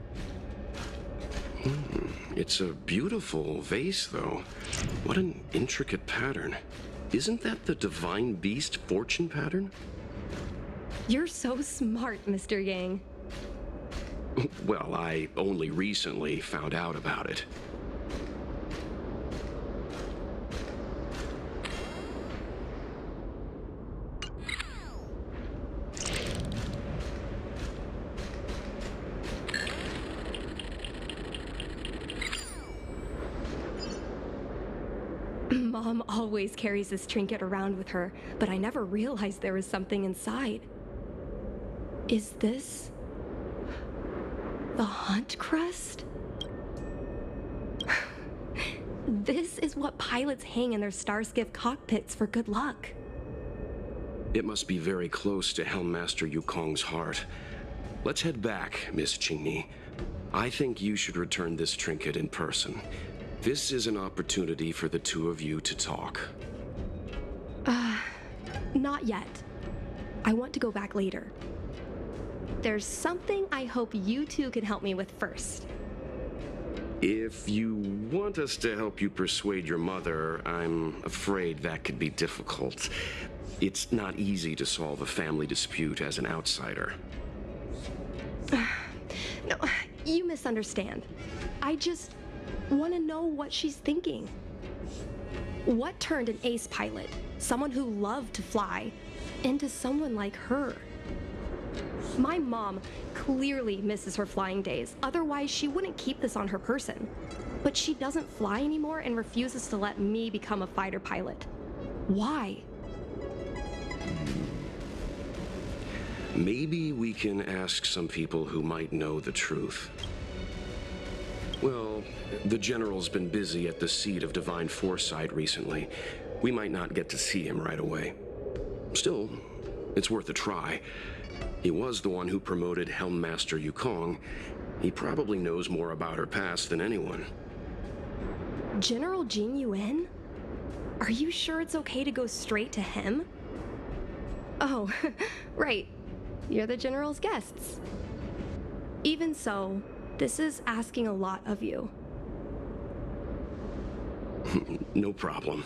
It's a beautiful vase, though. What an intricate pattern. Isn't that the divine beast fortune pattern? You're so smart, Mr. Yang. Well, I only recently found out about it. Mom always carries this trinket around with her, but I never realized there was something inside. Is this the Hunt Crest? This is what pilots hang in their Starskiff cockpits for good luck. It must be very close to Helmmaster Yukong's heart. Let's head back, Miss Qingni. I think you should return this trinket in person. This is an opportunity for the two of you to talk. Not yet. I want to go back later. There's something I hope you two can help me with first. If you want us to help you persuade your mother, I'm afraid that could be difficult. It's not easy to solve a family dispute as an outsider. No, you misunderstand. I just want to know what she's thinking. What turned an ace pilot, someone who loved to fly, into someone like her? My mom clearly misses her flying days, otherwise she wouldn't keep this on her person. But she doesn't fly anymore and refuses to let me become a fighter pilot. Why? Maybe we can ask some people who might know the truth. Well, the General's been busy at the seat of Divine Foresight recently. We might not get to see him right away. Still, it's worth a try. He was the one who promoted Helm Master Yukong. He probably knows more about her past than anyone. General Jin Yuan? Are you sure it's okay to go straight to him? Oh, right. You're the General's guests. Even so, this is asking a lot of you. No problem.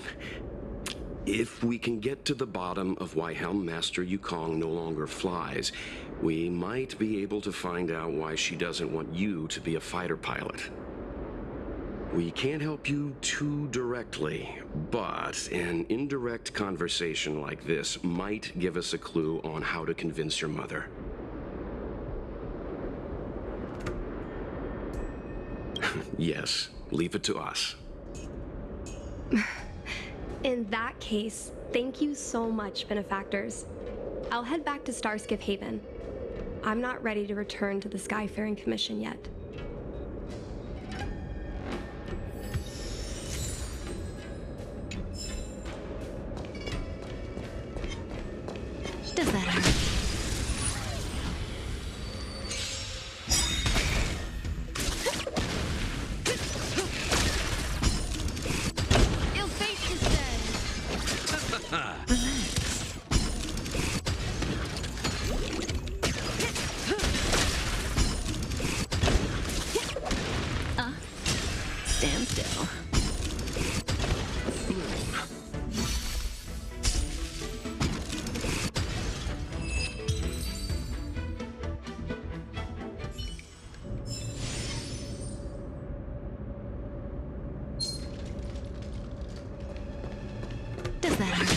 If we can get to the bottom of why Helm Master Yukong no longer flies, we might be able to find out why she doesn't want you to be a fighter pilot. We can't help you too directly, but an indirect conversation like this might give us a clue on how to convince your mother. Yes, leave it to us. In that case, thank you so much, benefactors. I'll head back to Starskiff Haven. I'm not ready to return to the Skyfaring Commission yet. Does that hurt? Ill fate is dead. Stand still. Does that hurt?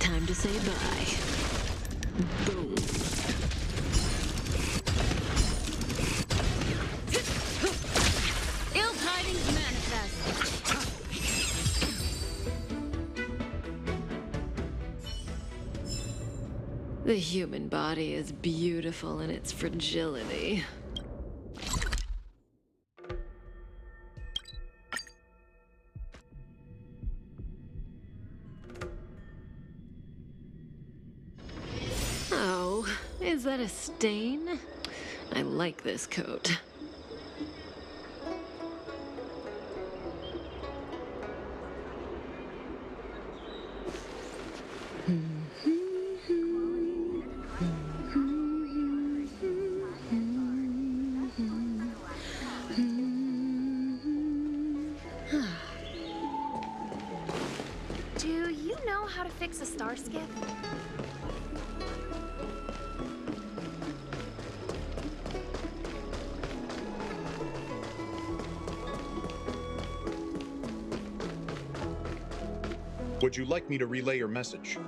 Time to say bye. Boom. Ill tidings manifest. The human body is beautiful in its fragility. Oh, is that a stain? I like this coat. Do you know how to fix a star skiff? Would you like me to relay your message?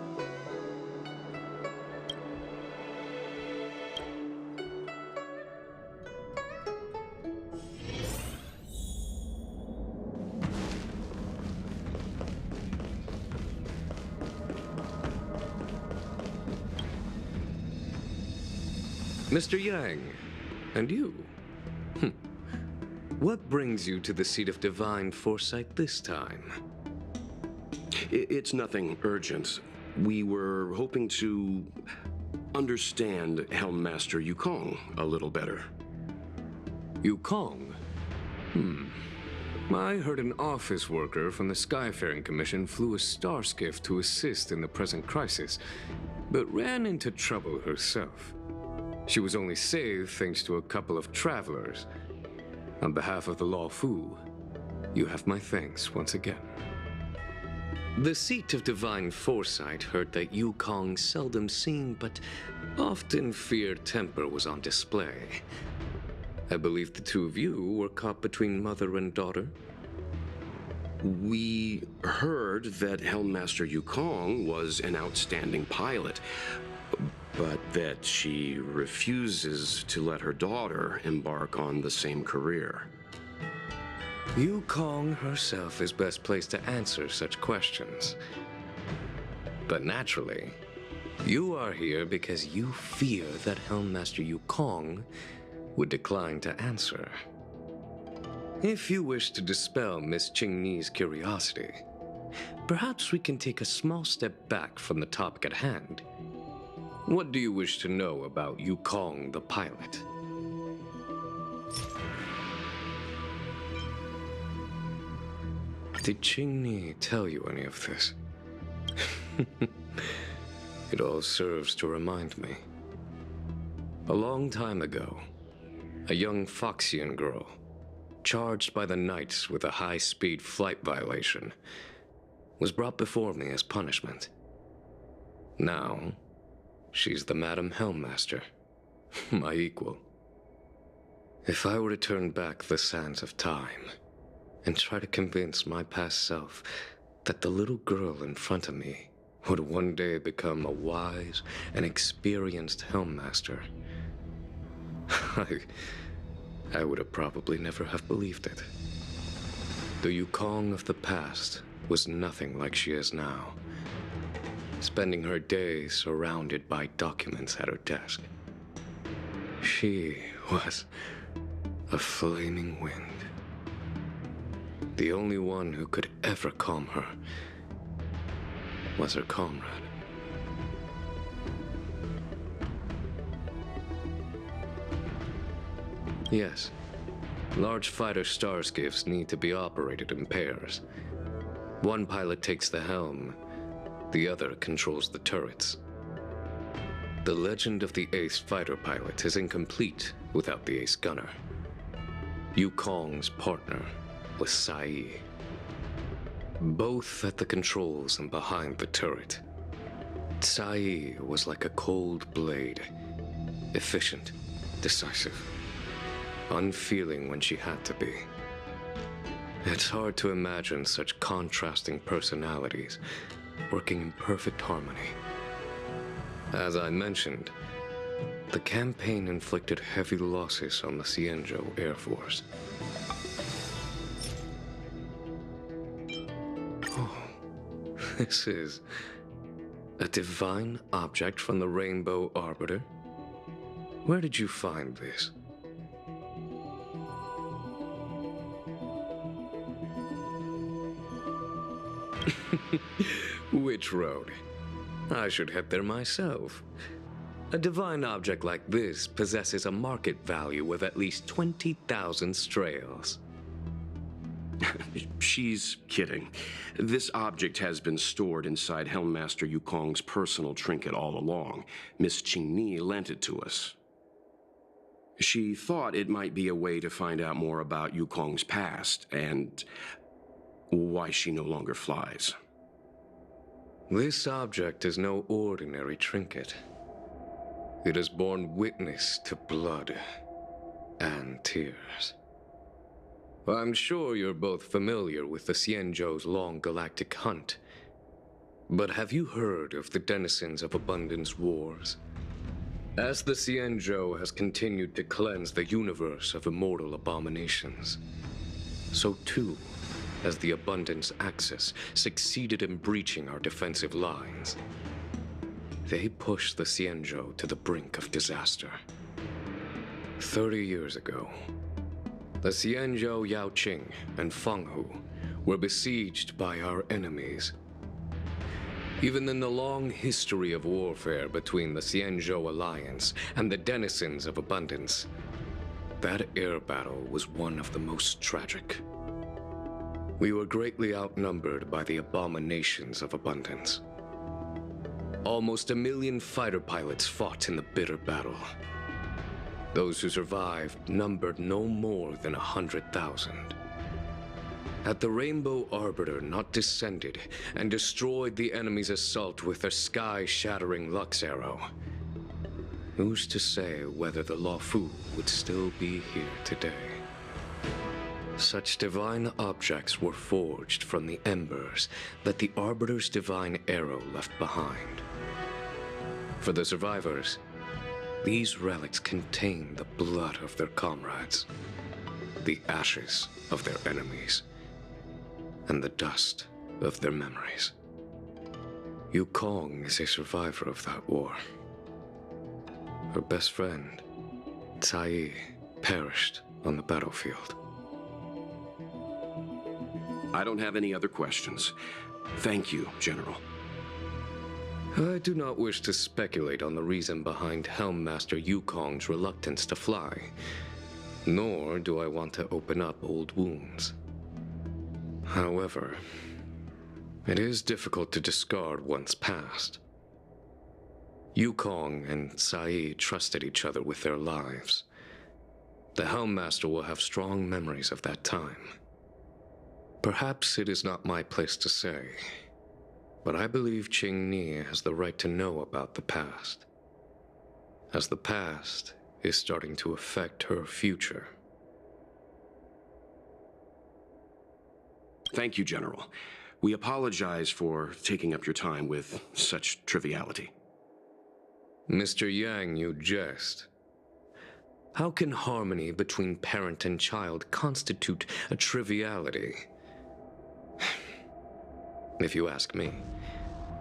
Mr. Yang, and you? What brings you to the seat of Divine Foresight this time? It's nothing urgent. We were hoping to understand Helm Master Yukong a little better. Yukong? I heard an office worker from the Skyfaring Commission flew a star skiff to assist in the present crisis, but ran into trouble herself. She was only saved thanks to a couple of travelers. On behalf of the Law Fu, you have my thanks once again. The seat of divine foresight heard that Yukong seldom seen but often feared temper was on display. I believe the two of you were caught between mother and daughter. We heard that Helmmaster Yukong was an outstanding pilot, but that she refuses to let her daughter embark on the same career. Yukong herself is best placed to answer such questions. But naturally, you are here because you fear that Helmmaster Yukong would decline to answer. If you wish to dispel Miss Qingni's curiosity, perhaps we can take a small step back from the topic at hand. What do you wish to know about Yukong the pilot? Did Qingni tell you any of this? It all serves to remind me. A long time ago, a young Foxian girl, charged by the Knights with a high-speed flight violation, was brought before me as punishment. Now, she's the Madam Helmmaster, my equal. If I were to turn back the sands of time and try to convince my past self that the little girl in front of me would one day become a wise and experienced Helmmaster, I would have probably never have believed it. The Yukong of the past was nothing like she is now, spending her days surrounded by documents at her desk. She was a flaming wind. The only one who could ever calm her was her comrade. Yes, large fighter starskiffs need to be operated in pairs. One pilot takes the helm, the other controls the turrets. The legend of the ace fighter pilot is incomplete without the ace gunner. Yukong's partner was Sai. Both at the controls and behind the turret. Sai was like a cold blade, efficient, decisive, unfeeling when she had to be. It's hard to imagine such contrasting personalities working in perfect harmony. As I mentioned, the campaign inflicted heavy losses on the Xianzhou Air Force. Oh, this is a divine object from the Rainbow Arbiter? Where did you find this? Which road? I should head there myself. A divine object like this possesses a market value of at least 20,000 strails. She's kidding. This object has been stored inside Helmmaster Yukong's personal trinket all along. Miss Qingni lent it to us. She thought it might be a way to find out more about Yukong's past and why she no longer flies. This object is no ordinary trinket. It has borne witness to blood and tears. I'm sure you're both familiar with the Xianzhou's long galactic hunt. But have you heard of the denizens of Abundance Wars? As the Xianzhou has continued to cleanse the universe of immortal abominations, so too has the Abundance Axis succeeded in breaching our defensive lines. They pushed the Xianzhou to the brink of disaster. 30 years ago, the Xianzhou Yaoqing and Fenghu were besieged by our enemies. Even in the long history of warfare between the Xianzhou Alliance and the denizens of Abundance, that air battle was one of the most tragic. We were greatly outnumbered by the abominations of abundance. Almost 1 million fighter pilots fought in the bitter battle. Those who survived numbered no more than 100,000. Had the Rainbow Arbiter not descended and destroyed the enemy's assault with their sky-shattering Lux Arrow, who's to say whether the Luofu would still be here today? Such divine objects were forged from the embers that the Arbiter's divine arrow left behind. For the survivors, these relics contain the blood of their comrades, the ashes of their enemies, and the dust of their memories. Yukong is a survivor of that war. Her best friend, Tai, perished on the battlefield. I don't have any other questions. Thank you, General. I do not wish to speculate on the reason behind Helmmaster Yukong's reluctance to fly, nor do I want to open up old wounds. However, it is difficult to discard one's past. Yukong and Sai trusted each other with their lives. The Helmmaster will have strong memories of that time. Perhaps it is not my place to say, but I believe Qingni has the right to know about the past, as the past is starting to affect her future. Thank you, General. We apologize for taking up your time with such triviality. Mr. Yang, you jest. How can harmony between parent and child constitute a triviality? If you ask me,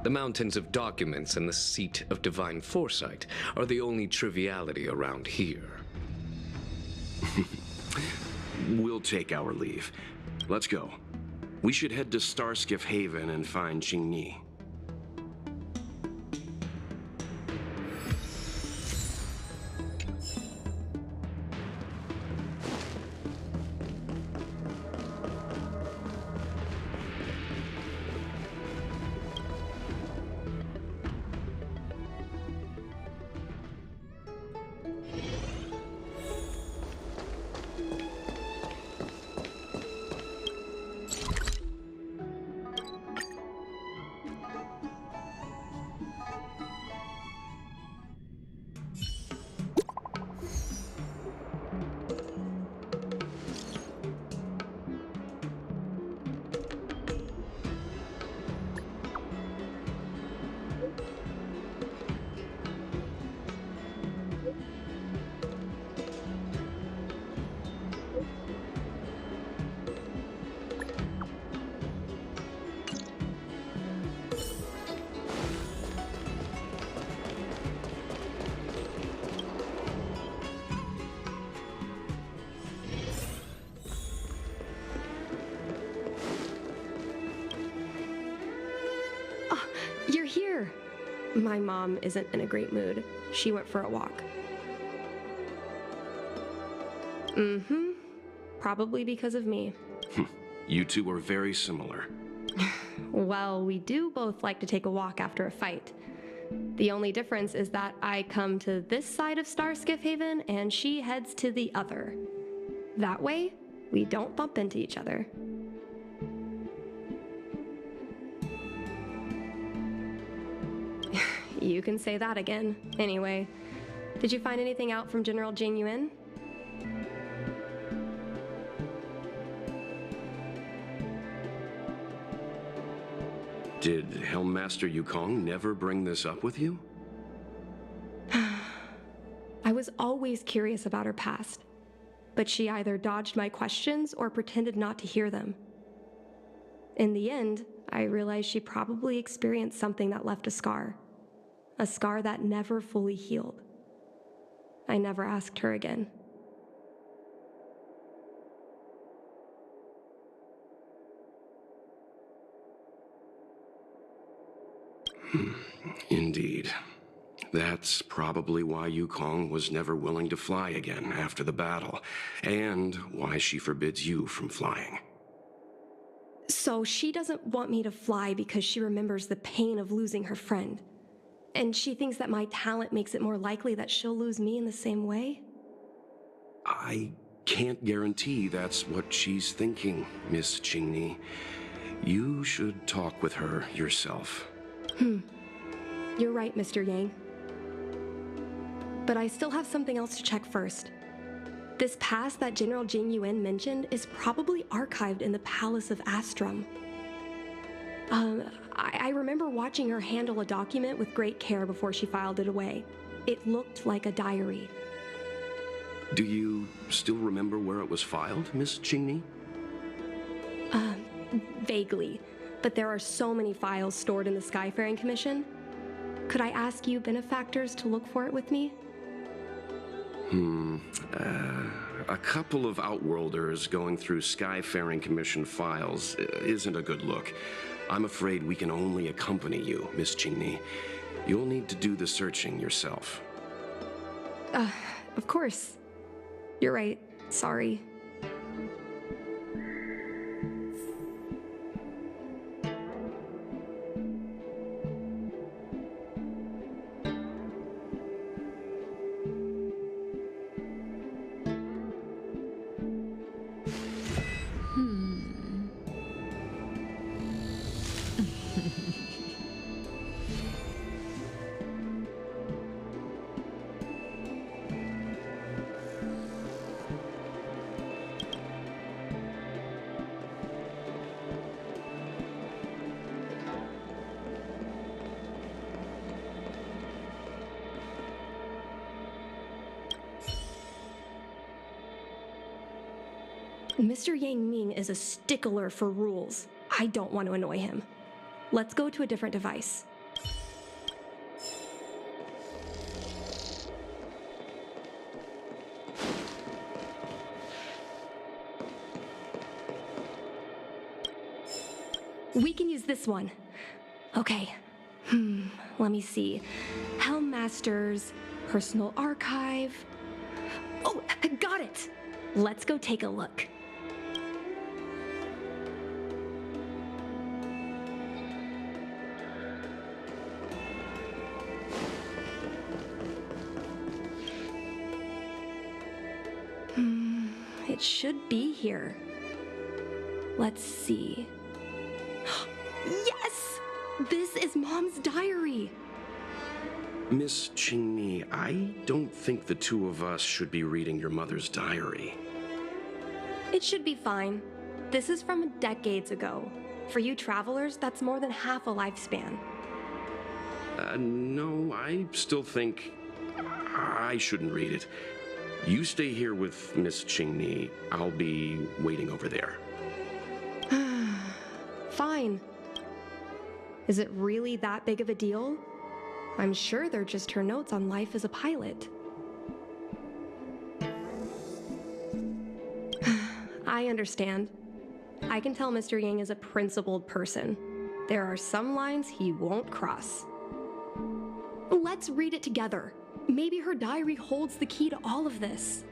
the mountains of documents and the seat of divine foresight are the only triviality around here. We'll take our leave. Let's go. We should head to Starskiff Haven and find Qingni. You're here! My mom isn't in a great mood. She went for a walk. Mm-hmm. Probably because of me. You two are very similar. Well, we do both like to take a walk after a fight. The only difference is that I come to this side of Starskiff Haven and she heads to the other. That way, we don't bump into each other. You can say that again. Anyway, did you find anything out from General Jing Yuan? Did Helmmaster Yukong never bring this up with you? I was always curious about her past, but she either dodged my questions or pretended not to hear them. In the end, I realized she probably experienced something that left a scar that never fully healed. I never asked her again. Indeed. That's probably why Yukong was never willing to fly again after the battle, and why she forbids you from flying. So she doesn't want me to fly because she remembers the pain of losing her friend. And she thinks that my talent makes it more likely that she'll lose me in the same way? I can't guarantee that's what she's thinking, Miss Qingni. You should talk with her yourself. You're right, Mr. Yang. But I still have something else to check first. This pass that General Jing Yuan mentioned is probably archived in the Palace of Astrum. I remember watching her handle a document with great care before she filed it away. It looked like a diary. Do you still remember where it was filed, Miss Qingni? Vaguely, but there are so many files stored in the Skyfaring Commission. Could I ask you benefactors to look for it with me? A couple of Outworlders going through Skyfaring Commission files isn't a good look. I'm afraid we can only accompany you, Miss Qingni. You'll need to do the searching yourself. Of course. You're right. Sorry. Mr. Yang Ming is a stickler for rules. I don't want to annoy him. Let's go to a different device. We can use this one. Okay. Let me see. Helm Master's personal archive. Oh, got it! Let's go take a look. It should be here. Let's see. Yes! This is Mom's diary! Miss Qingni, I don't think the two of us should be reading your mother's diary. It should be fine. This is from decades ago. For you travelers, that's more than half a lifespan. No, I still think I shouldn't read it. You stay here with Miss Qingni. I'll be waiting over there. Fine. Is it really that big of a deal? I'm sure they're just her notes on life as a pilot. I understand. I can tell Mr. Yang is a principled person. There are some lines he won't cross. Let's read it together. Maybe her diary holds the key to all of this.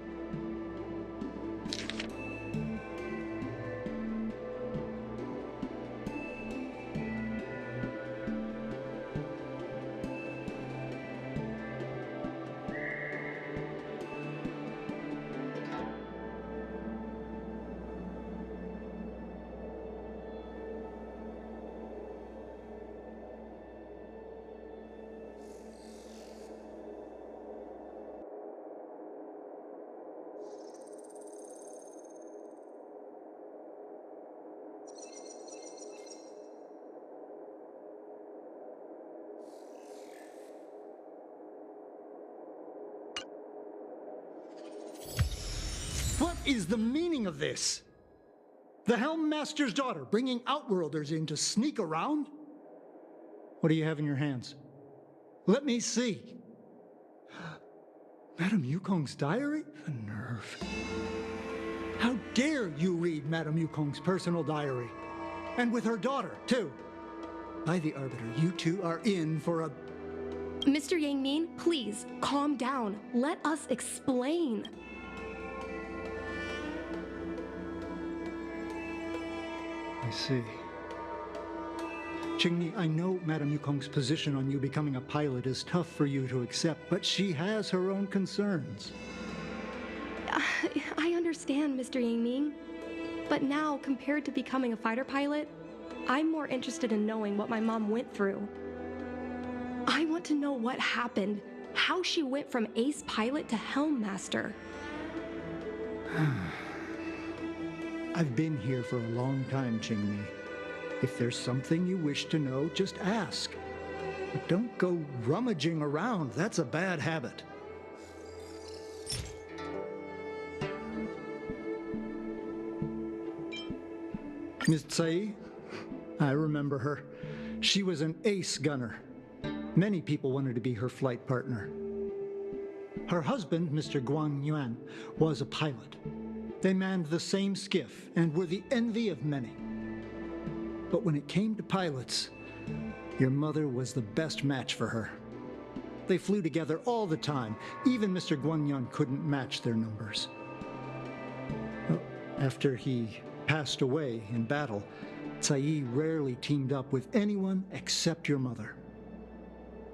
What is the meaning of this? The Helm Master's daughter bringing Outworlders in to sneak around? What do you have in your hands? Let me see. Madame Yukong's diary? The nerve. How dare you read Madame Yukong's personal diary? And with her daughter, too. By the Arbiter, you two are in for a... Mr. Yang Min, please, calm down. Let us explain. I see. Qingni, I know Madame Yukong's position on you becoming a pilot is tough for you to accept, but she has her own concerns. I understand, Mr. Yingming. But now, compared to becoming a fighter pilot, I'm more interested in knowing what my mom went through. I want to know what happened, how she went from ace pilot to helm master. I've been here for a long time, Qingmi. If there's something you wish to know, just ask. But don't go rummaging around. That's a bad habit. Miss Tsai, I remember her. She was an ace gunner. Many people wanted to be her flight partner. Her husband, Mr. Guang Yuan, was a pilot. They manned the same skiff and were the envy of many. But when it came to pilots, your mother was the best match for her. They flew together all the time. Even Mr. Guangyuan couldn't match their numbers. After he passed away in battle, Tsai rarely teamed up with anyone except your mother.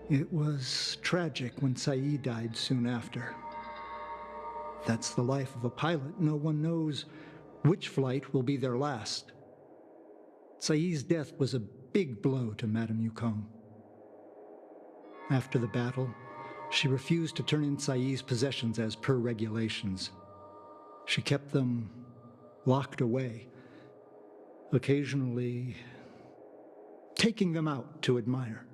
It was tragic when Tsai died soon after. That's the life of a pilot. No one knows which flight will be their last. Tsai's death was a big blow to Madame Yukong. After the battle, she refused to turn in Tsai's possessions as per regulations. She kept them locked away, occasionally taking them out to admire.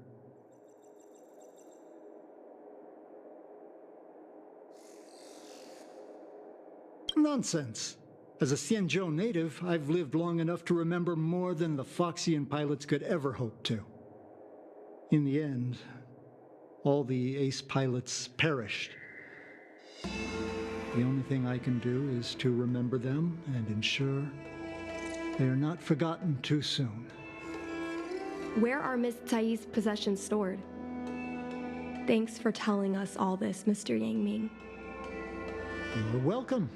Nonsense. As a Xianzhou native, I've lived long enough to remember more than the Foxian pilots could ever hope to. In the end, all the ace pilots perished. The only thing I can do is to remember them and ensure they are not forgotten too soon. Where are Miss Tsai's possessions stored? Thanks for telling us all this, Mr. Yangming. You're welcome.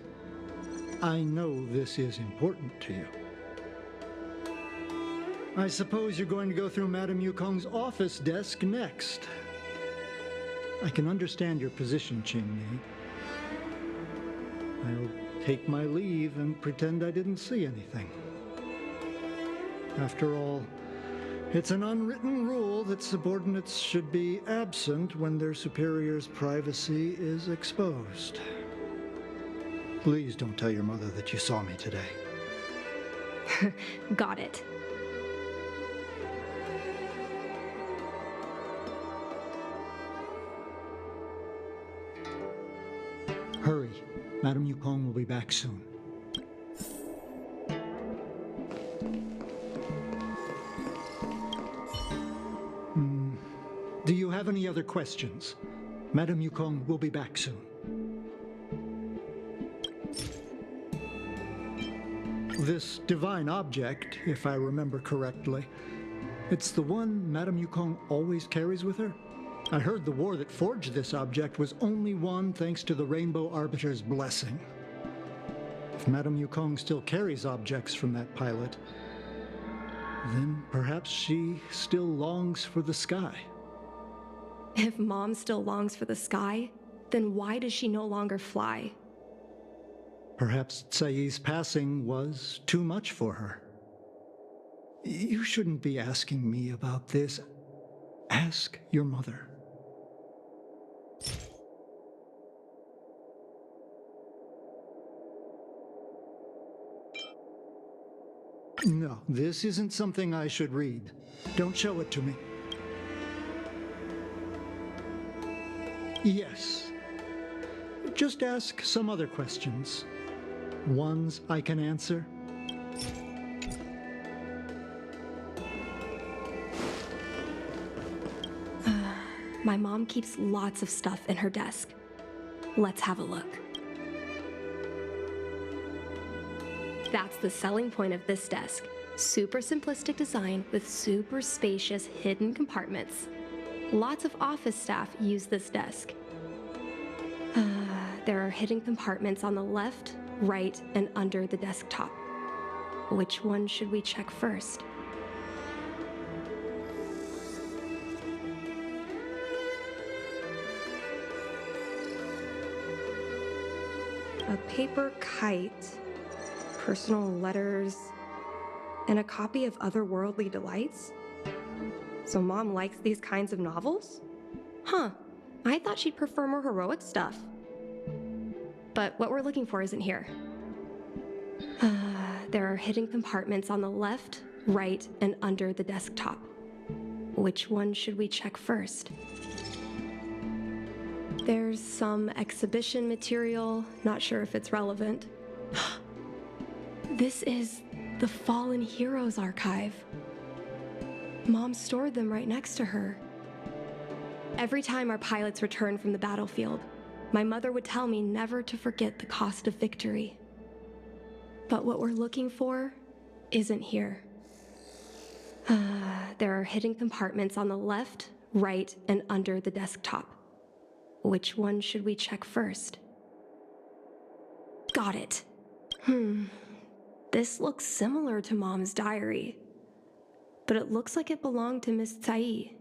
I know this is important to you. I suppose you're going to go through Madame Yukong's office desk next. I can understand your position, Qingmi. I'll take my leave and pretend I didn't see anything. After all, it's an unwritten rule that subordinates should be absent when their superior's privacy is exposed. Please don't tell your mother that you saw me today. Got it. Hurry. Madame Yukong will be back soon. Do you have any other questions? Madame Yukong will be back soon. This divine object, if I remember correctly, it's the one Madame Yukong always carries with her? I heard the war that forged this object was only won thanks to the Rainbow Arbiter's blessing. If Madame Yukong still carries objects from that pilot, then perhaps she still longs for the sky. If Mom still longs for the sky, then why does she no longer fly? Perhaps Tsai's passing was too much for her. You shouldn't be asking me about this. Ask your mother. No, this isn't something I should read. Don't show it to me. Yes. Just ask some other questions. Ones I can answer. My mom keeps lots of stuff in her desk. Let's have a look. That's the selling point of this desk. Super simplistic design with super spacious hidden compartments. Lots of office staff use this desk. There are hidden compartments on the left, right, and under the desktop. Which one should we check first? A paper kite, personal letters, and a copy of Otherworldly Delights? So Mom likes these kinds of novels? Huh, I thought she'd prefer more heroic stuff. But what we're looking for isn't here. There are hidden compartments on the left, right, and under the desktop. Which one should we check first? There's some exhibition material, not sure if it's relevant. This is the Fallen Heroes archive. Mom stored them right next to her. Every time our pilots returned from the battlefield, my mother would tell me never to forget the cost of victory. But what we're looking for isn't here. There are hidden compartments on the left, right, and under the desktop. Which one should we check first? Got it. This looks similar to Mom's diary, but it looks like it belonged to Miss Tsai.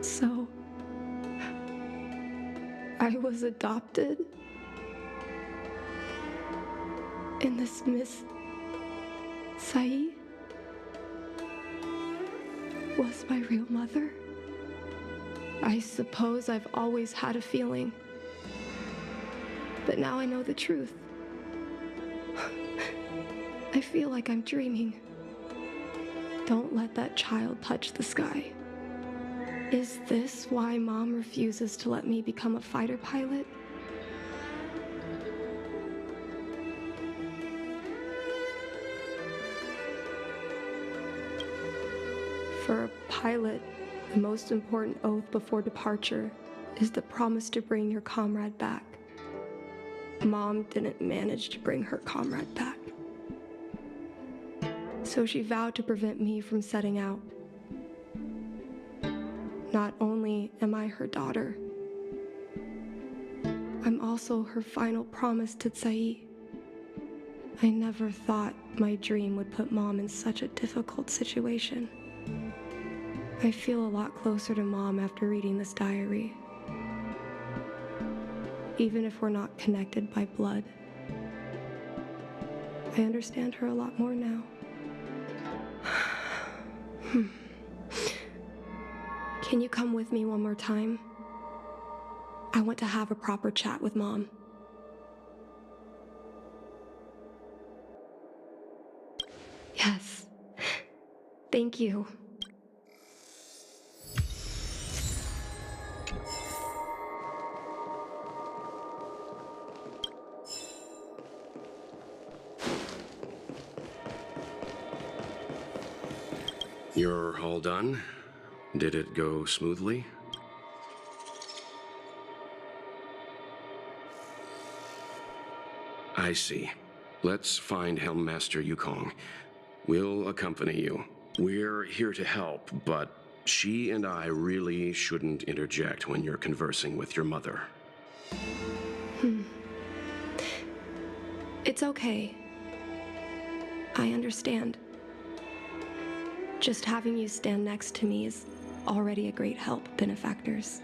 So, I was adopted? And this Miss Tsai was my real mother? I suppose I've always had a feeling, but now I know the truth. I feel like I'm dreaming. Don't let that child touch the sky. Is this why Mom refuses to let me become a fighter pilot? For a pilot, the most important oath before departure is the promise to bring your comrade back. Mom didn't manage to bring her comrade back. So she vowed to prevent me from setting out. Not only am I her daughter, I'm also her final promise to Tsai. I never thought my dream would put Mom in such a difficult situation. I feel a lot closer to Mom after reading this diary. Even if we're not connected by blood. I understand her a lot more now. Can you come with me one more time? I want to have a proper chat with Mom. Yes. Thank you. You're all done? Did it go smoothly? I see. Let's find Helmmaster Yukong. We'll accompany you. We're here to help, but she and I really shouldn't interject when you're conversing with your mother. It's okay. I understand. Just having you stand next to me is already a great help, benefactors.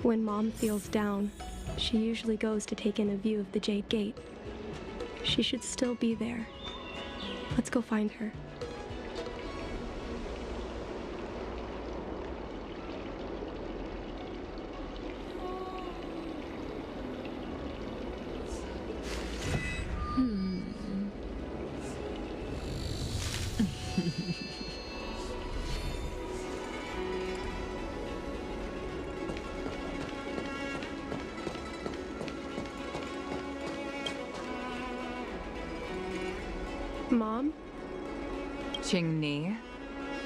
When Mom feels down, she usually goes to take in a view of the Jade Gate. She should still be there. Let's go find her. Mom? Qingni,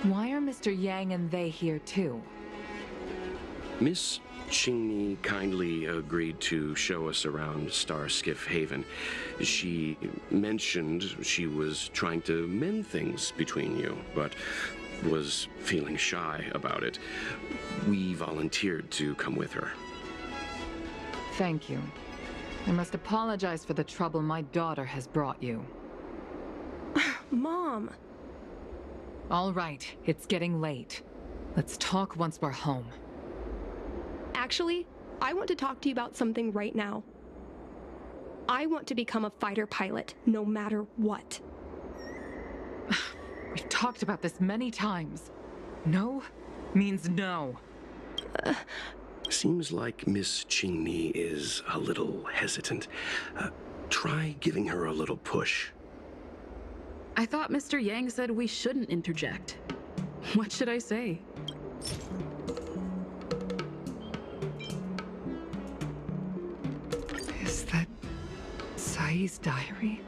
why are Mr. Yang and they here too? Miss Qingni kindly agreed to show us around Starskiff Haven. She mentioned she was trying to mend things between you, but was feeling shy about it. We volunteered to come with her. Thank you. I must apologize for the trouble my daughter has brought you. Mom! All right, it's getting late. Let's talk once we're home. Actually, I want to talk to you about something right now. I want to become a fighter pilot, no matter what. We've talked about this many times. No means no. Seems like Miss Qingni is a little hesitant. Try giving her a little push. I thought Mr. Yang said we shouldn't interject. What should I say? Is that Sai's diary?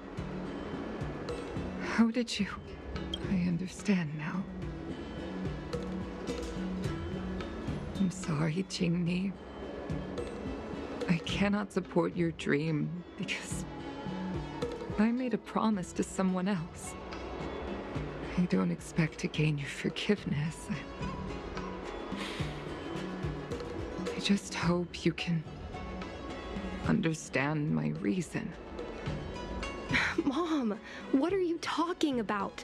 How did you... I understand now. I'm sorry, Qingni. I cannot support your dream because I made a promise to someone else. I don't expect to gain your forgiveness. I just hope you can understand my reason. Mom, what are you talking about?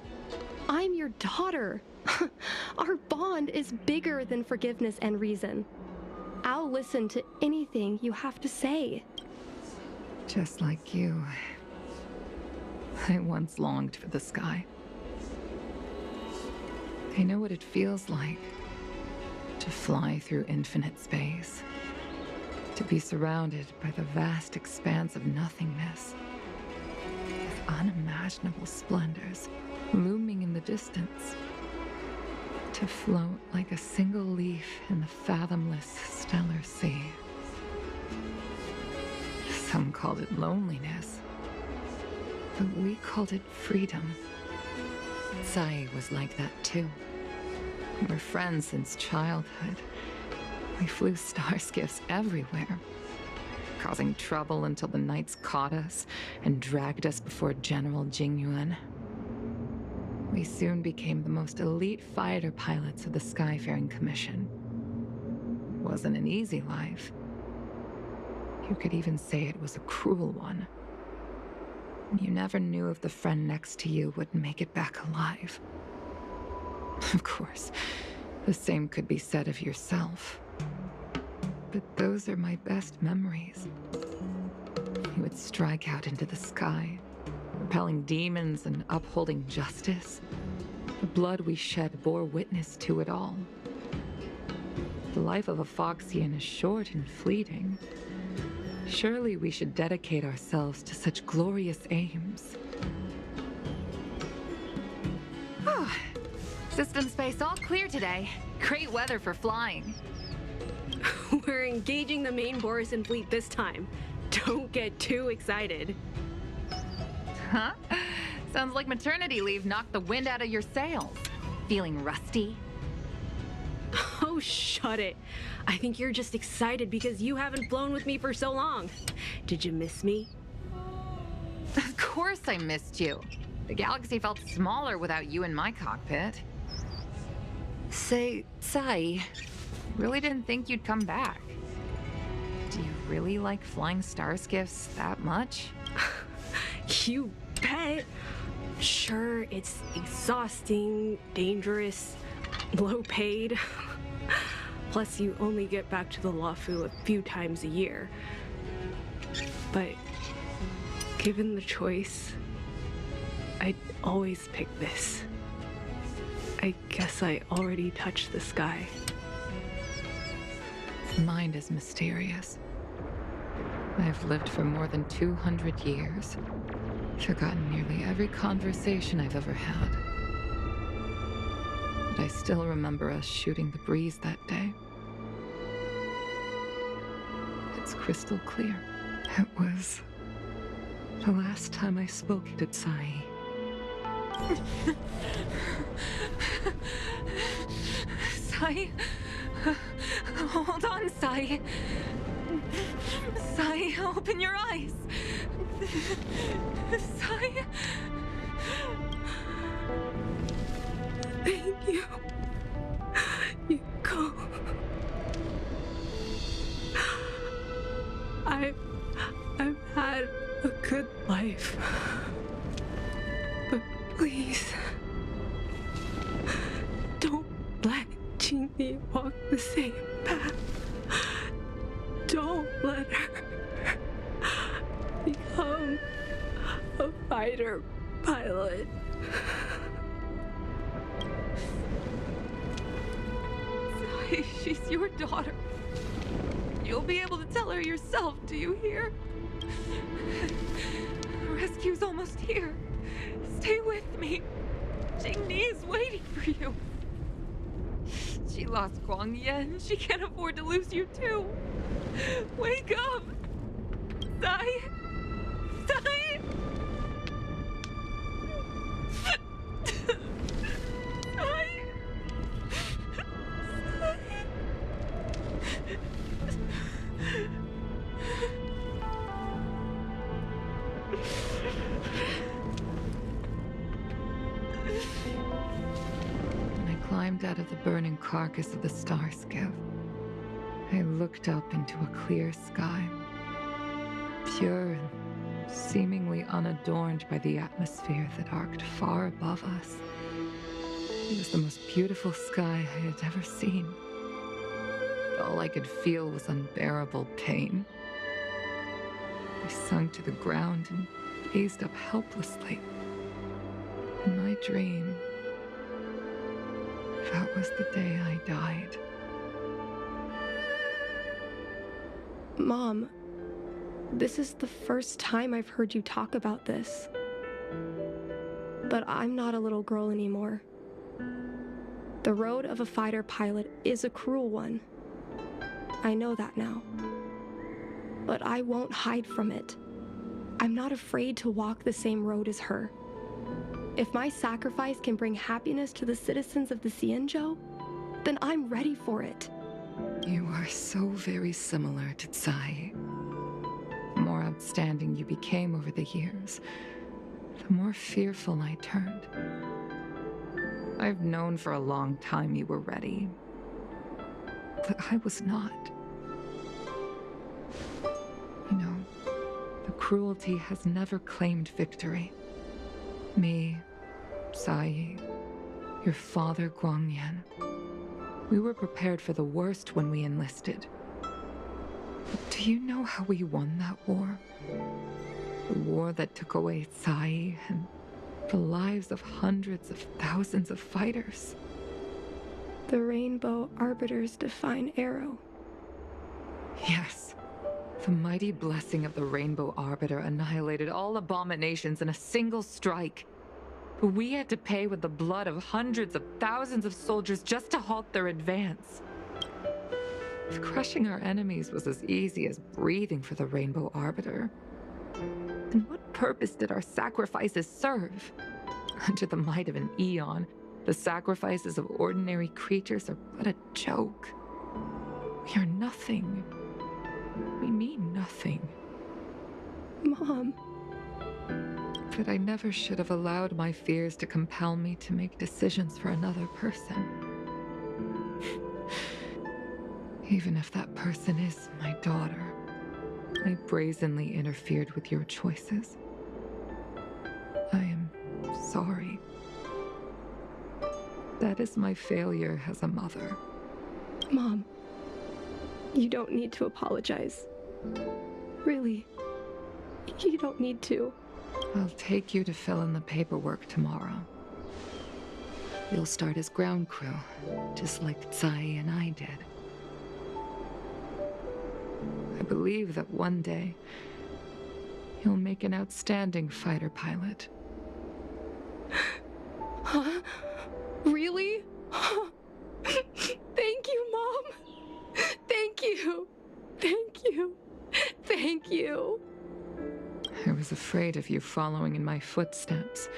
I'm your daughter. Our bond is bigger than forgiveness and reason. I'll listen to anything you have to say. Just like you, I once longed for the sky. I know what it feels like to fly through infinite space, to be surrounded by the vast expanse of nothingness, with unimaginable splendors looming in the distance, to float like a single leaf in the fathomless stellar sea. Some called it loneliness, but we called it freedom. Sai was like that too. We're friends since childhood. We flew star skiffs everywhere, causing trouble until the knights caught us and dragged us before General Jingyuan. We soon became the most elite fighter pilots of the Skyfaring Commission. It wasn't an easy life. You could even say it was a cruel one. You never knew if the friend next to you would make it back alive. Of course, the same could be said of yourself. But those are my best memories. You would strike out into the sky, repelling demons and upholding justice. The blood we shed bore witness to it all. The life of a Foxian is short and fleeting. Surely we should dedicate ourselves to such glorious aims. System space all clear today. Great weather for flying. We're engaging the main Borisan fleet this time. Don't get too excited. Huh? Sounds like maternity leave knocked the wind out of your sails. Feeling rusty? Oh, shut it. I think you're just excited because you haven't flown with me for so long. Did you miss me? Of course I missed you. The galaxy felt smaller without you in my cockpit. Say, Sai, really didn't think you'd come back. Do you really like flying star skiffs that much? You bet. Sure, it's exhausting, dangerous, low paid. Plus, you only get back to the Luofu a few times a year. But given the choice, I'd always pick this. I guess I already touched the sky. Mind is mysterious. I've lived for more than 200 years. Forgotten nearly every conversation I've ever had. But I still remember us shooting the breeze that day. It's crystal clear. It was the last time I spoke to Sai. Sai. Hold on, Sai. Sai, open your eyes. Sai. Thank you. Yukong. I've had a good life. But please, don't let Jinmi walk the same path. Don't let her become a fighter pilot. Sai, she's your daughter. You'll be able to tell her yourself, do you hear? Rescue's almost here. Stay with me. Jingni is waiting for you. She lost Guangyan. She can't afford to lose you too. Wake up! Sai! Sai! Sai! I climbed out of the burning carcass of the star skiff. I looked up into a clear sky, pure and seemingly unadorned by the atmosphere that arced far above us. It was the most beautiful sky I had ever seen. All I could feel was unbearable pain. I sunk to the ground and gazed up helplessly. In my dream, that was the day I died. Mom, this is the first time I've heard you talk about this. But I'm not a little girl anymore. The road of a fighter pilot is a cruel one. I know that now. But I won't hide from it. I'm not afraid to walk the same road as her. If my sacrifice can bring happiness to the citizens of the Xianzhou, then I'm ready for it. You are so very similar to Tsai. The more outstanding you became over the years, the more fearful I turned. I've known for a long time you were ready, but I was not. You know, the cruelty has never claimed victory. Me, Sai, your father Guangyan. We were prepared for the worst when we enlisted. But do you know how we won that war? The war that took away Tsai and the lives of hundreds of thousands of fighters. The Rainbow Arbiter's Divine Arrow. Yes. The mighty blessing of the Rainbow Arbiter annihilated all abominations in a single strike. We had to pay with the blood of hundreds of thousands of soldiers just to halt their advance. If crushing our enemies was as easy as breathing for the Rainbow Arbiter, then what purpose did our sacrifices serve? Under the might of an eon, the sacrifices of ordinary creatures are but a joke. We are nothing. We mean nothing. Mom. But I never should have allowed my fears to compel me to make decisions for another person. Even if that person is my daughter, I brazenly interfered with your choices. I am sorry. That is my failure as a mother. Mom, you don't need to apologize. Really, you don't need to. I'll take you to fill in the paperwork tomorrow. You'll start as ground crew, just like Tsai and I did. I believe that one day, you'll make an outstanding fighter pilot. Huh? Really? Thank you, Mom. Thank you. Thank you. Thank you. I was afraid of you following in my footsteps.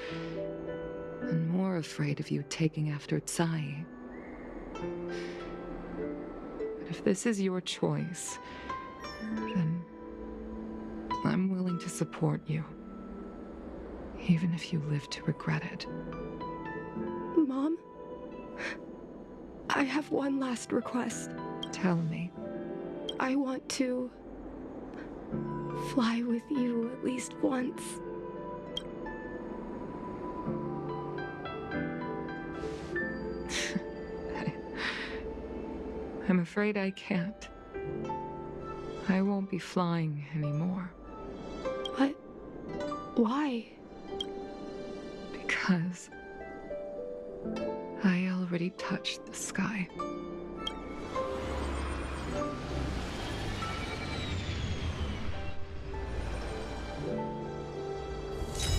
more afraid of you taking after Tsai. But if this is your choice, then I'm willing to support you. Even if you live to regret it. Mom? I have one last request. Tell me. I want to fly with you at least once. I'm afraid I can't. I won't be flying anymore. But why? Because I already touched the sky.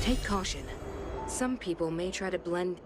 Take caution. Some people may try to blend.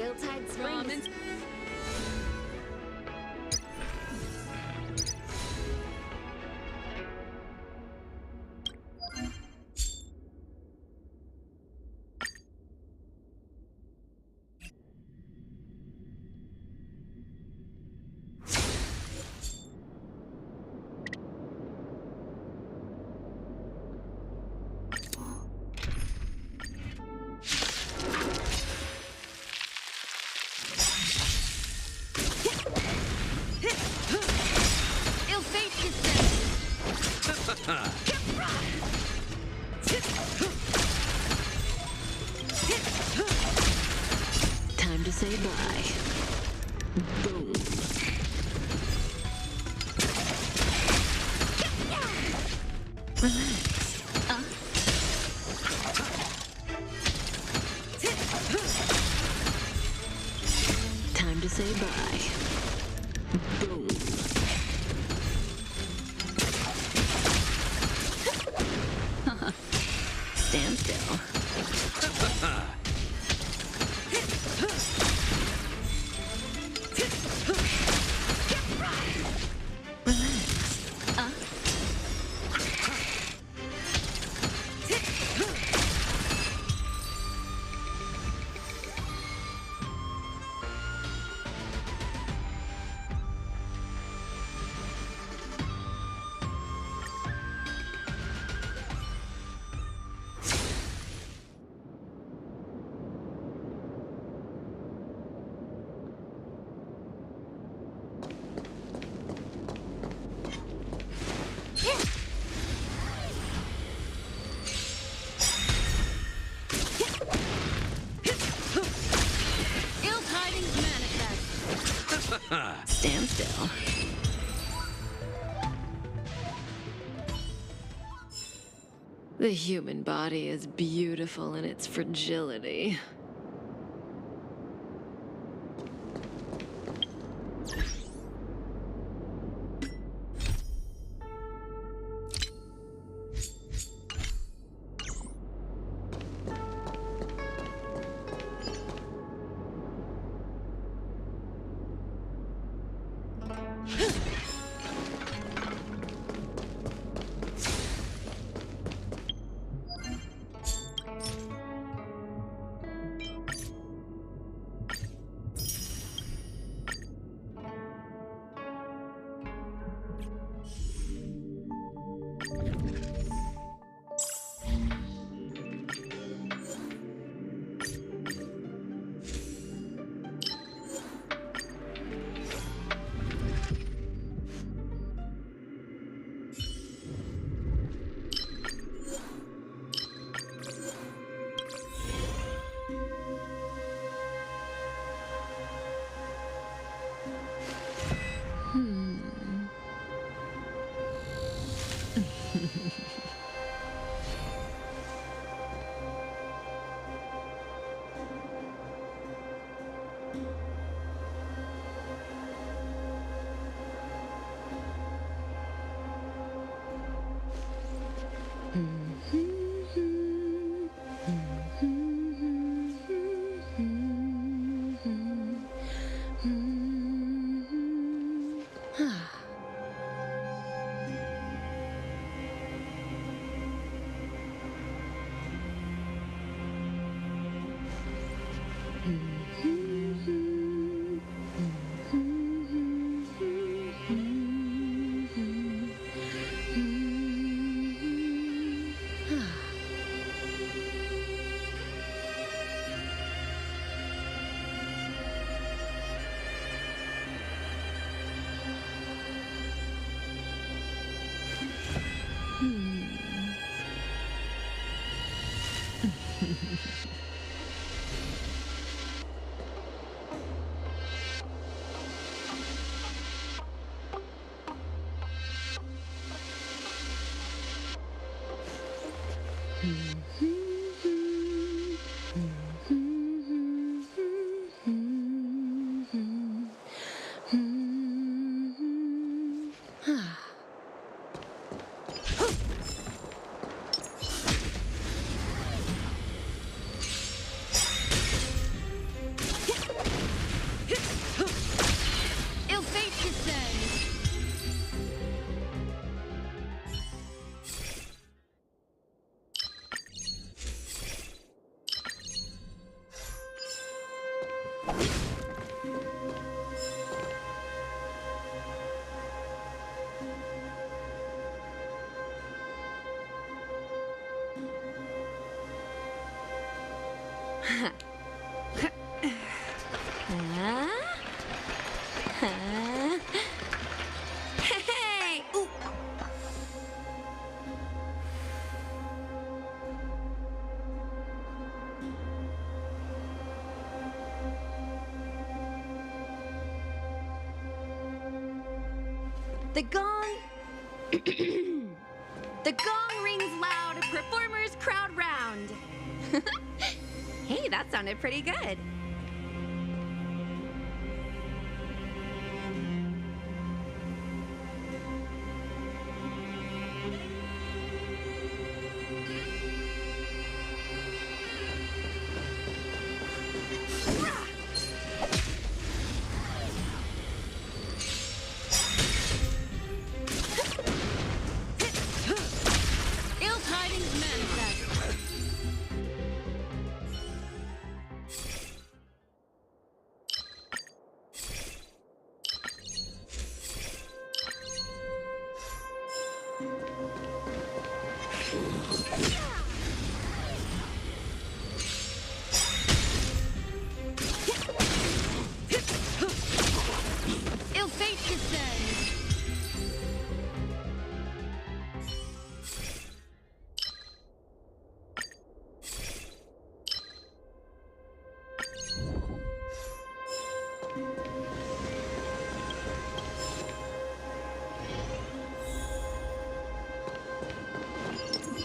Hilltide Springs. Time to say bye. Boom. Relax. Time to say bye. Boom. Stand still. Stand still. The human body is beautiful in its fragility. Hey! Ooh. The gong... The gong rings loud, performers crowd round. Hey, that sounded pretty good.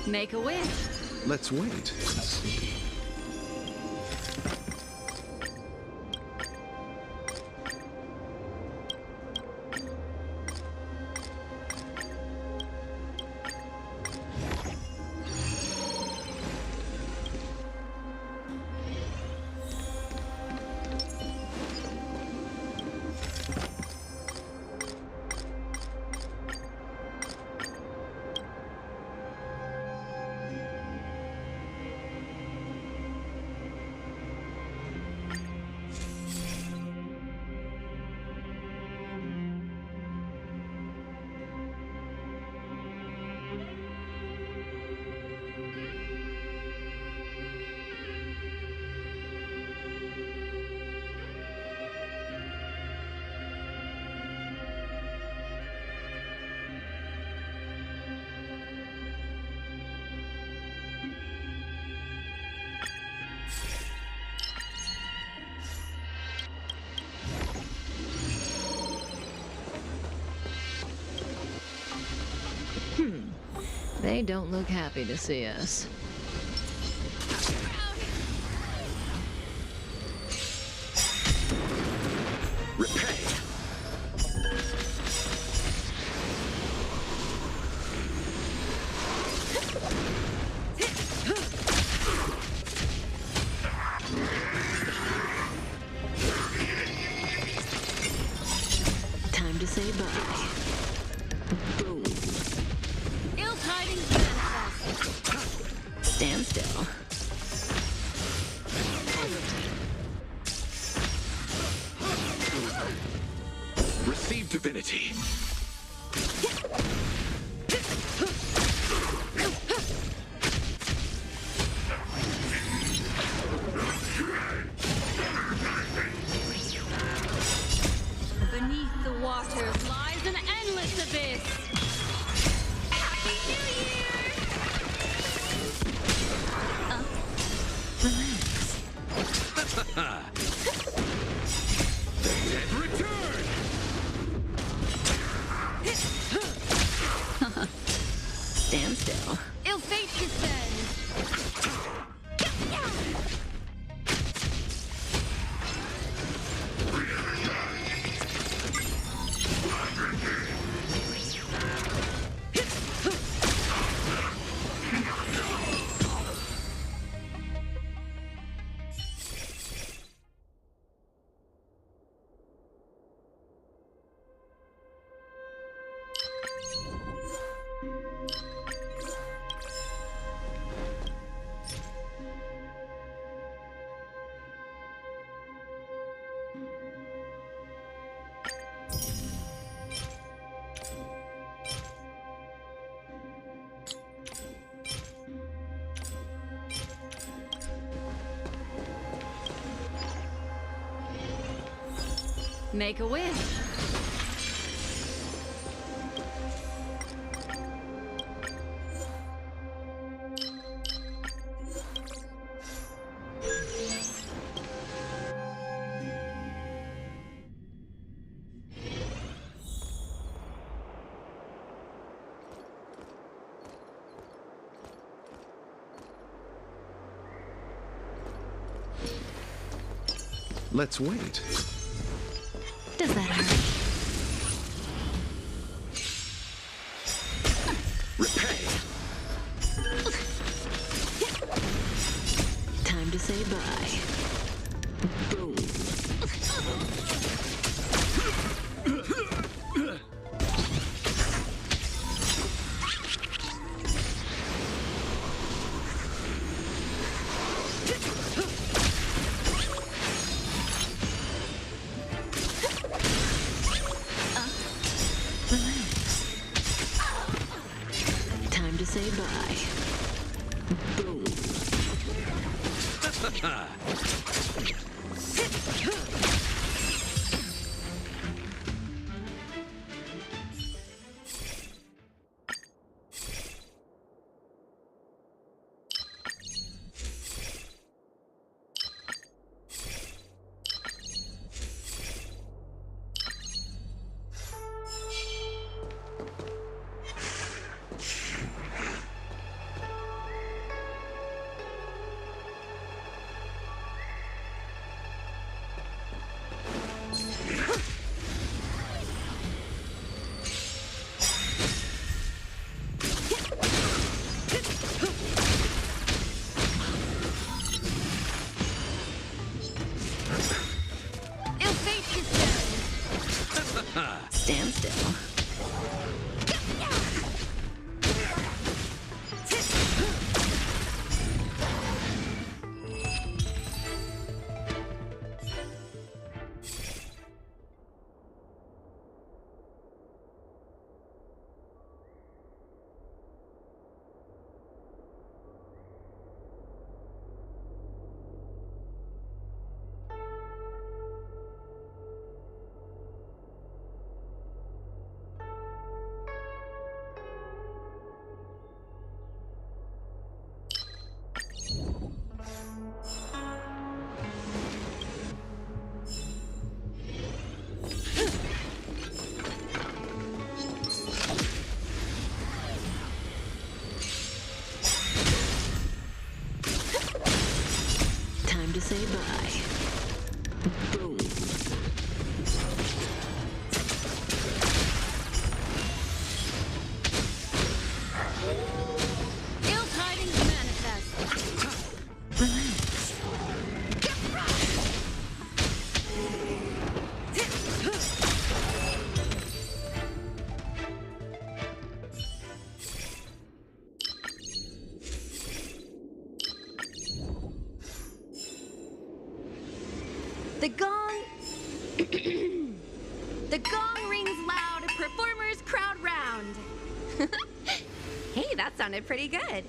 Make a wish. Let's wait. They don't look happy to see us. Repay. Time to say bye. Boom. Ill tidings manifest. Stand still. Receive divinity. Beneath the waters lies an endless abyss. Happy New Year! The dead return! Make a wish. Let's wait. Does that hurt? Repay. Time to say bye. Boom. Time to say bye. Boom. Stand still. Time to say bye. Boom. Ill tidings manifest. Relax. The gong... the gong rings loud, performers crowd round. Hey, that sounded pretty good.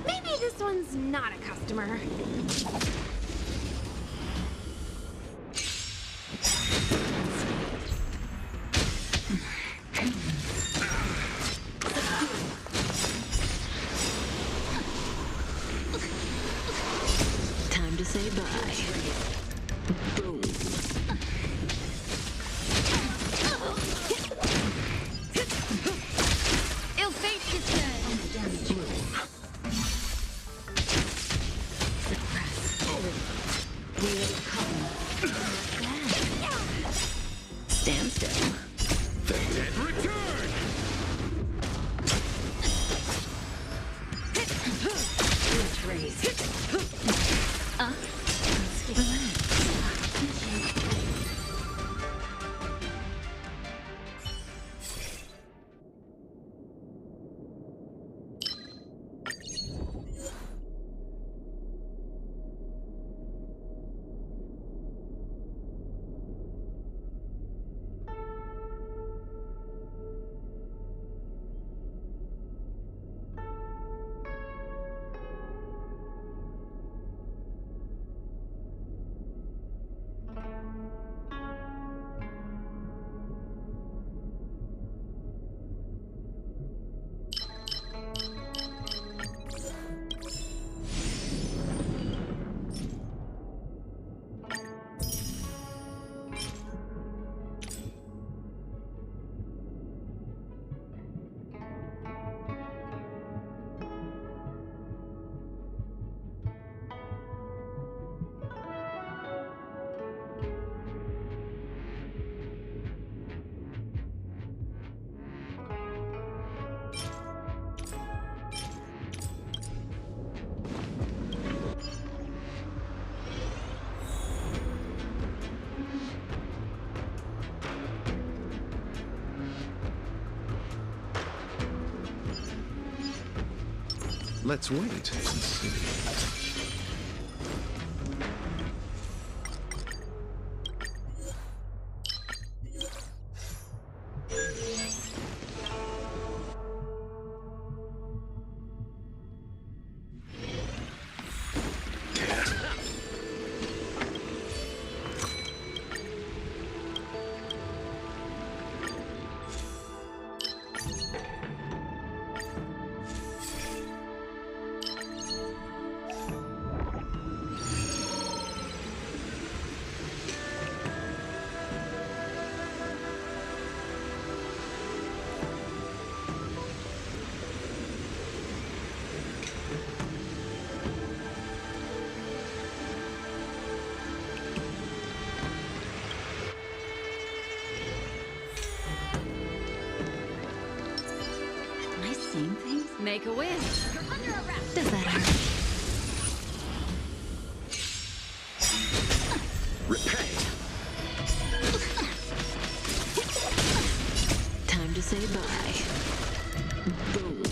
Maybe this one's not a customer. Time to say bye. Boom. Ill fate descends. Stand still. And return! Let's wait and see. Make a wish. You're under arrest. Does that hurt? Repay. Time to say bye. Boom.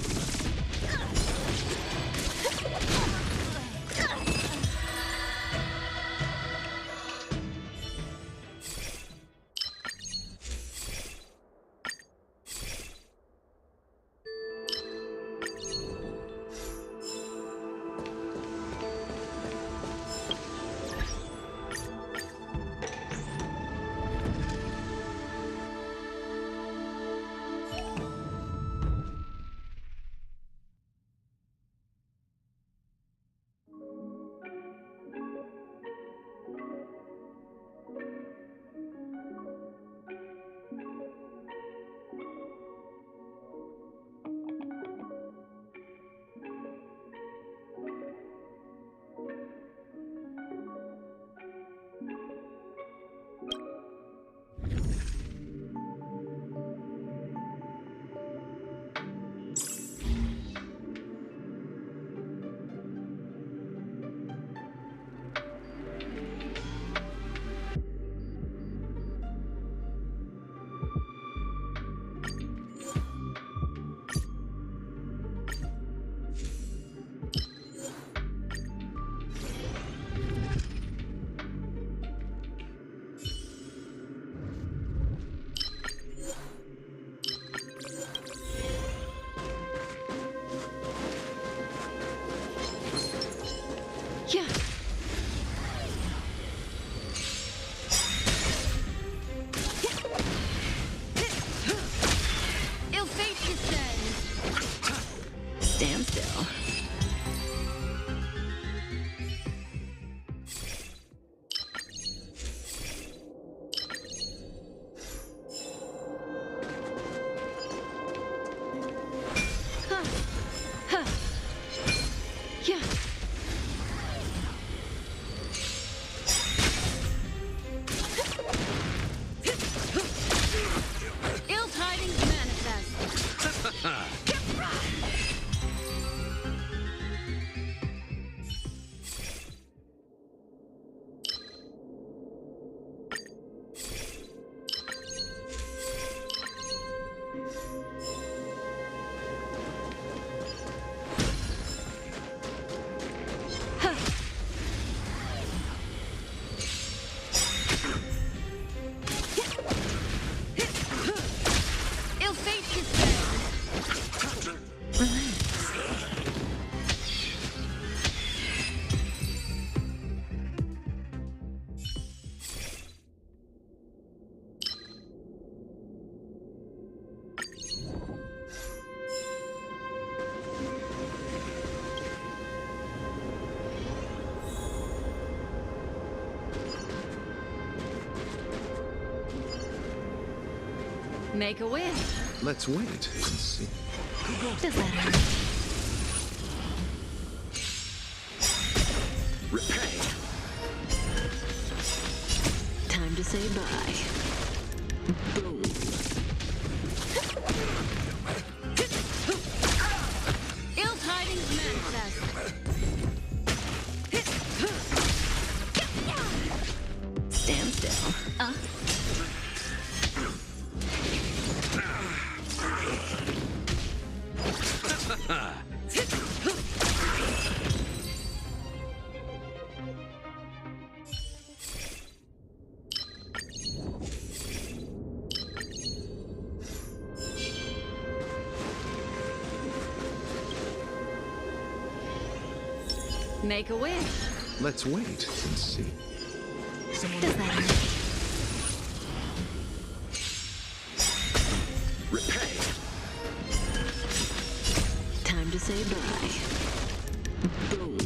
Make a wish. Let's wait and see. Does that hurt? Repay. Time to say bye. Boom. Ill tidings manifest. Stand still. Make a wish. Let's wait and see. Does that hurt? Repay. Time to say bye. Boom.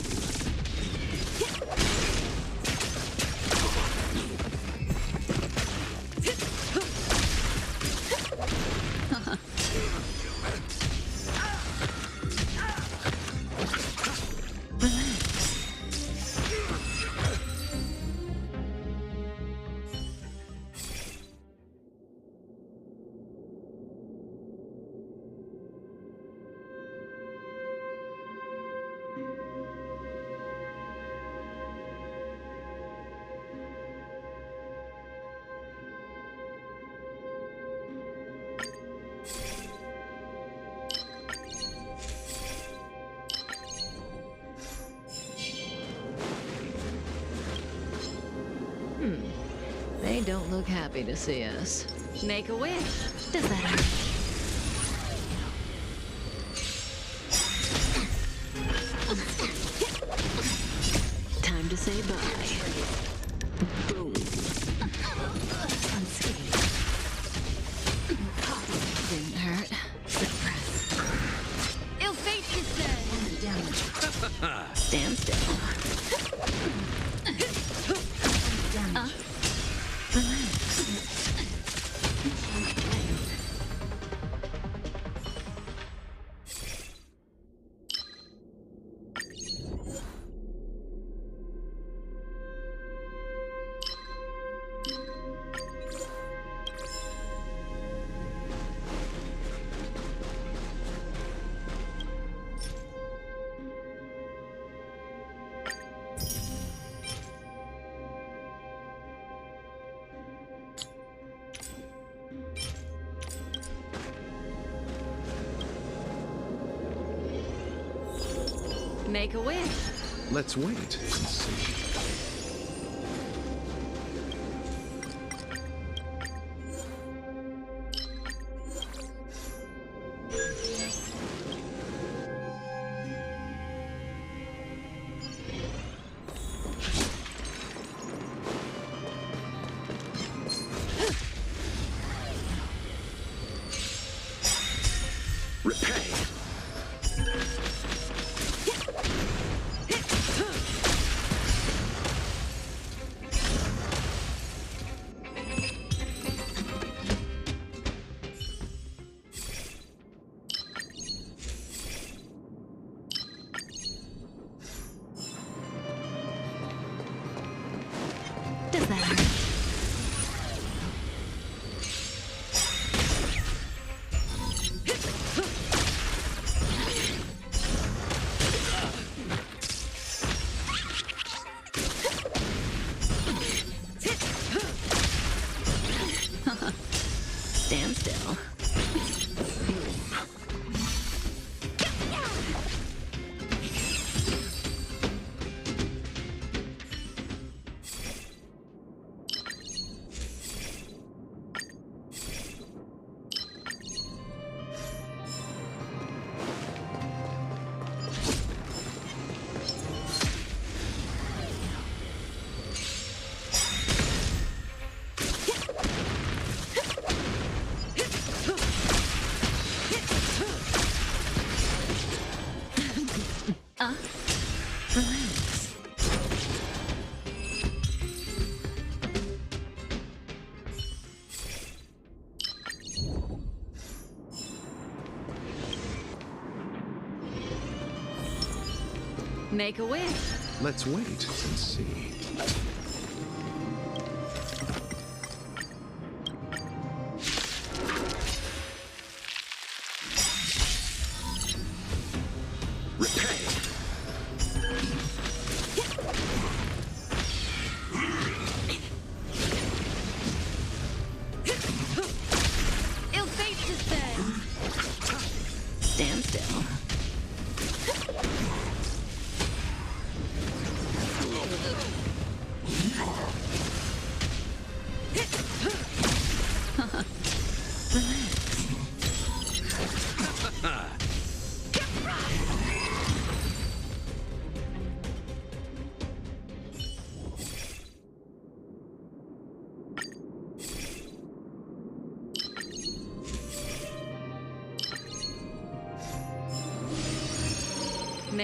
They don't look happy to see us. Make a wish. Does that hurt? Time to say bye. Boom. Unscathed. Didn't hurt. Suppress. Ill fate descend. Stand still. Make a wish. Let's wait and see. Repay. Does that hurt? Stand still. Relax. Make a wish. Let's wait and see. Repay. Ill fate descend. Stand still.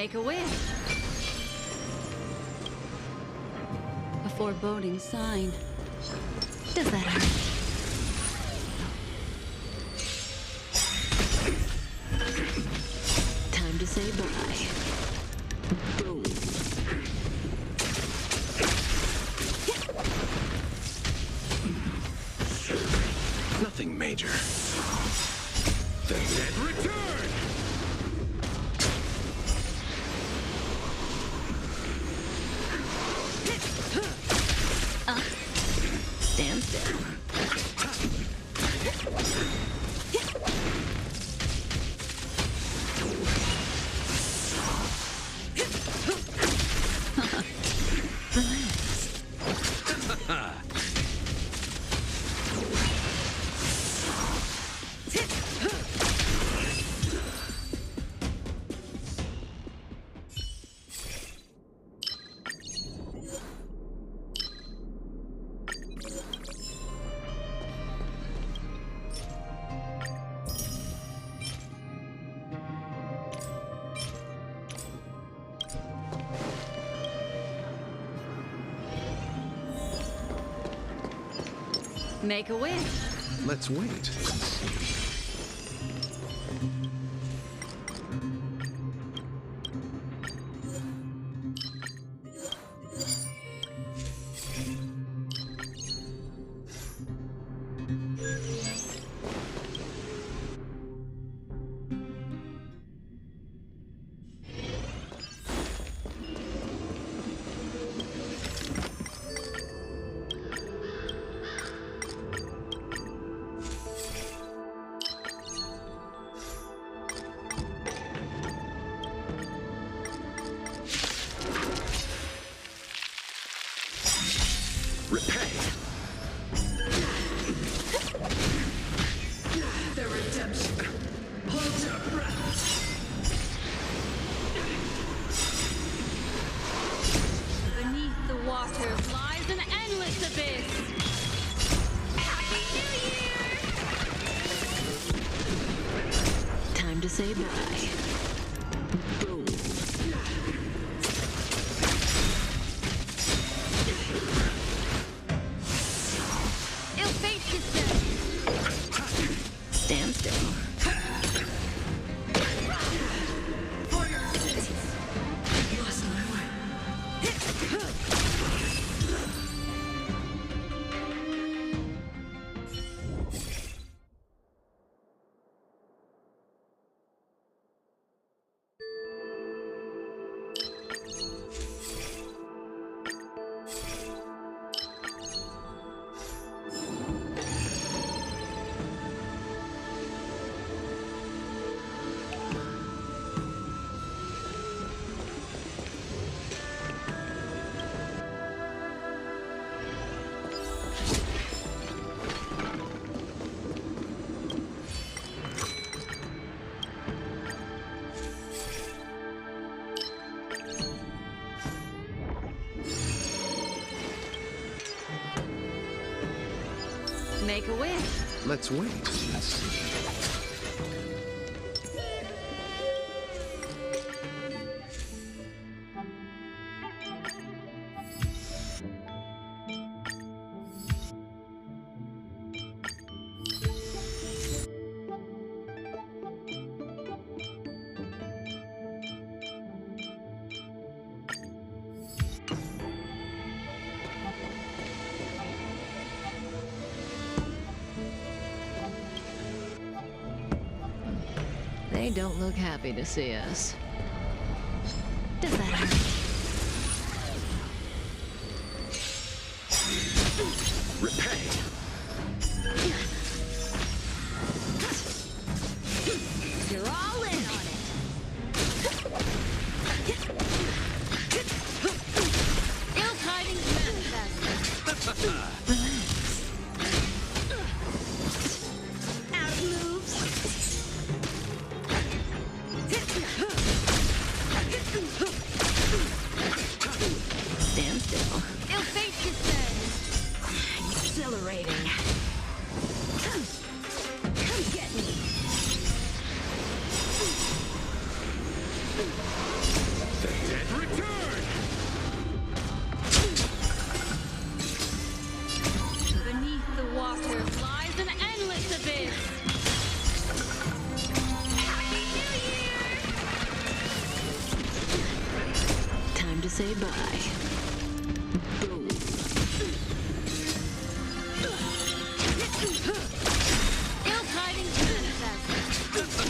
Make a wish. A foreboding sign. Does that hurt? Time to say bye. Boom. Nothing major. The dead return! Stand still. Make a wish. Let's wait and see. Say bye. Boom. Ill fate is Stand still. Lost my way. Make a wish. Let's wait and see. They don't look happy to see us. Does that hurt? Repay. You're all in on it. Ill tidings manifest. Out of moves. Stand still. Ill fate descends. Exhilarating. Come get me. say bye. Boom. Ill-tiding princess.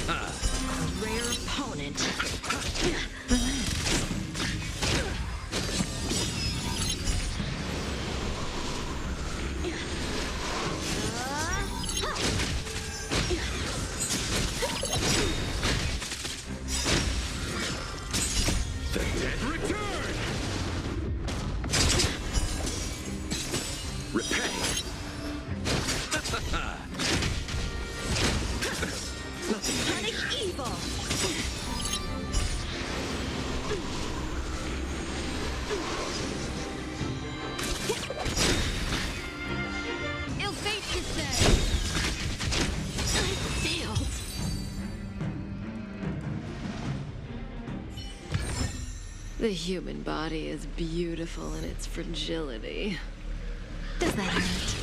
A rare opponent. The human body is beautiful in its fragility. Does that hurt?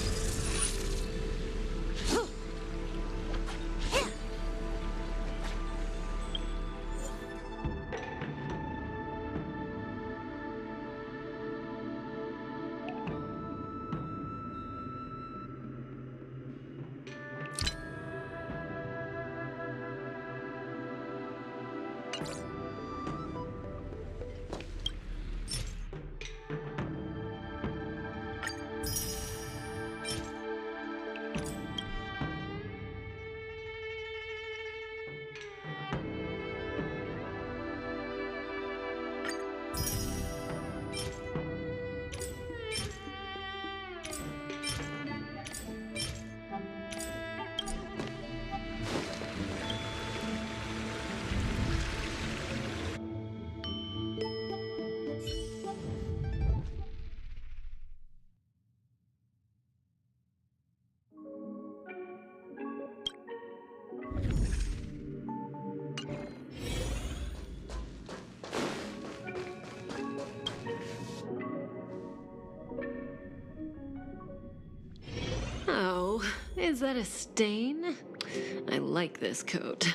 Oh, is that a stain? I like this coat.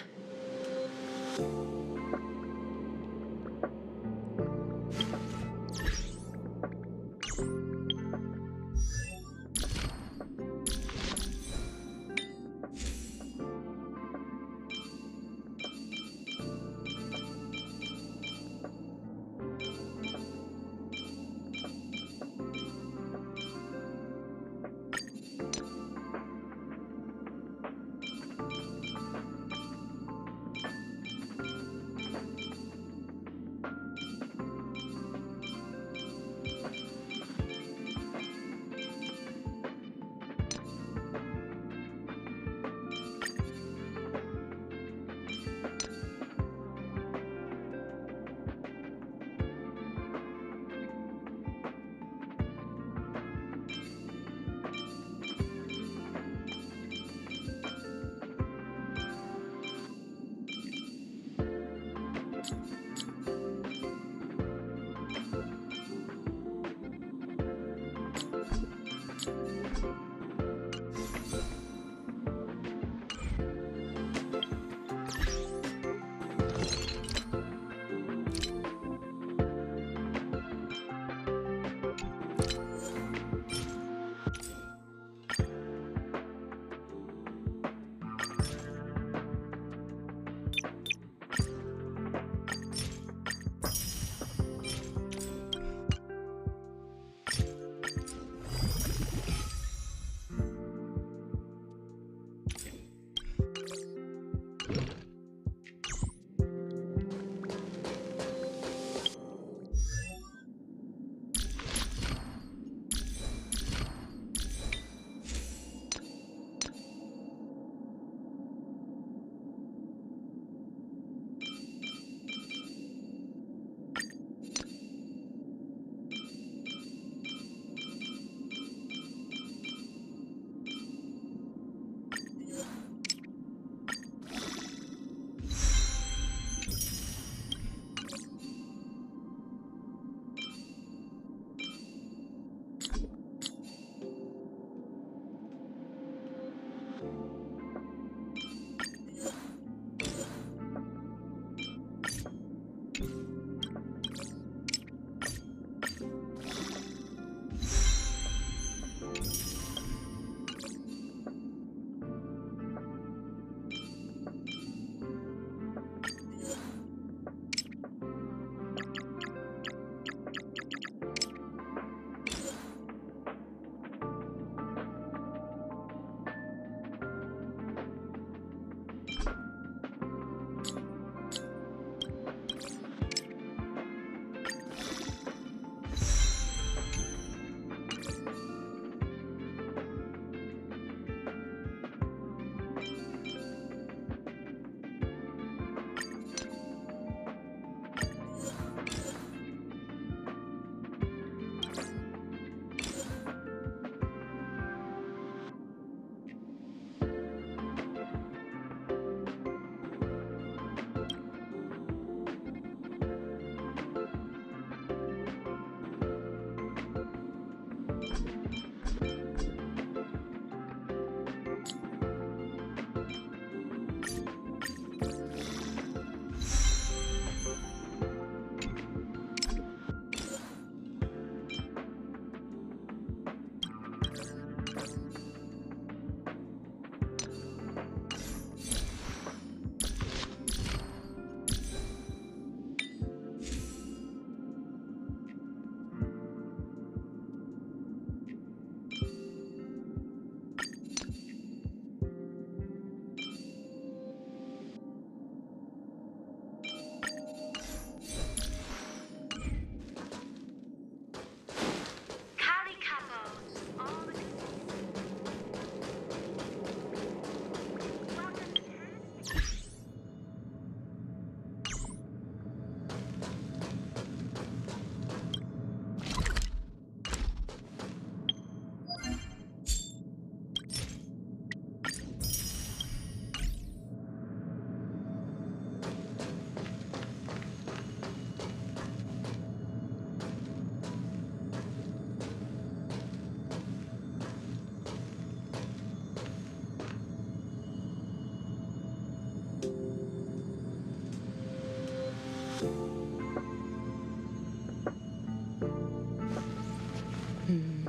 Hmm.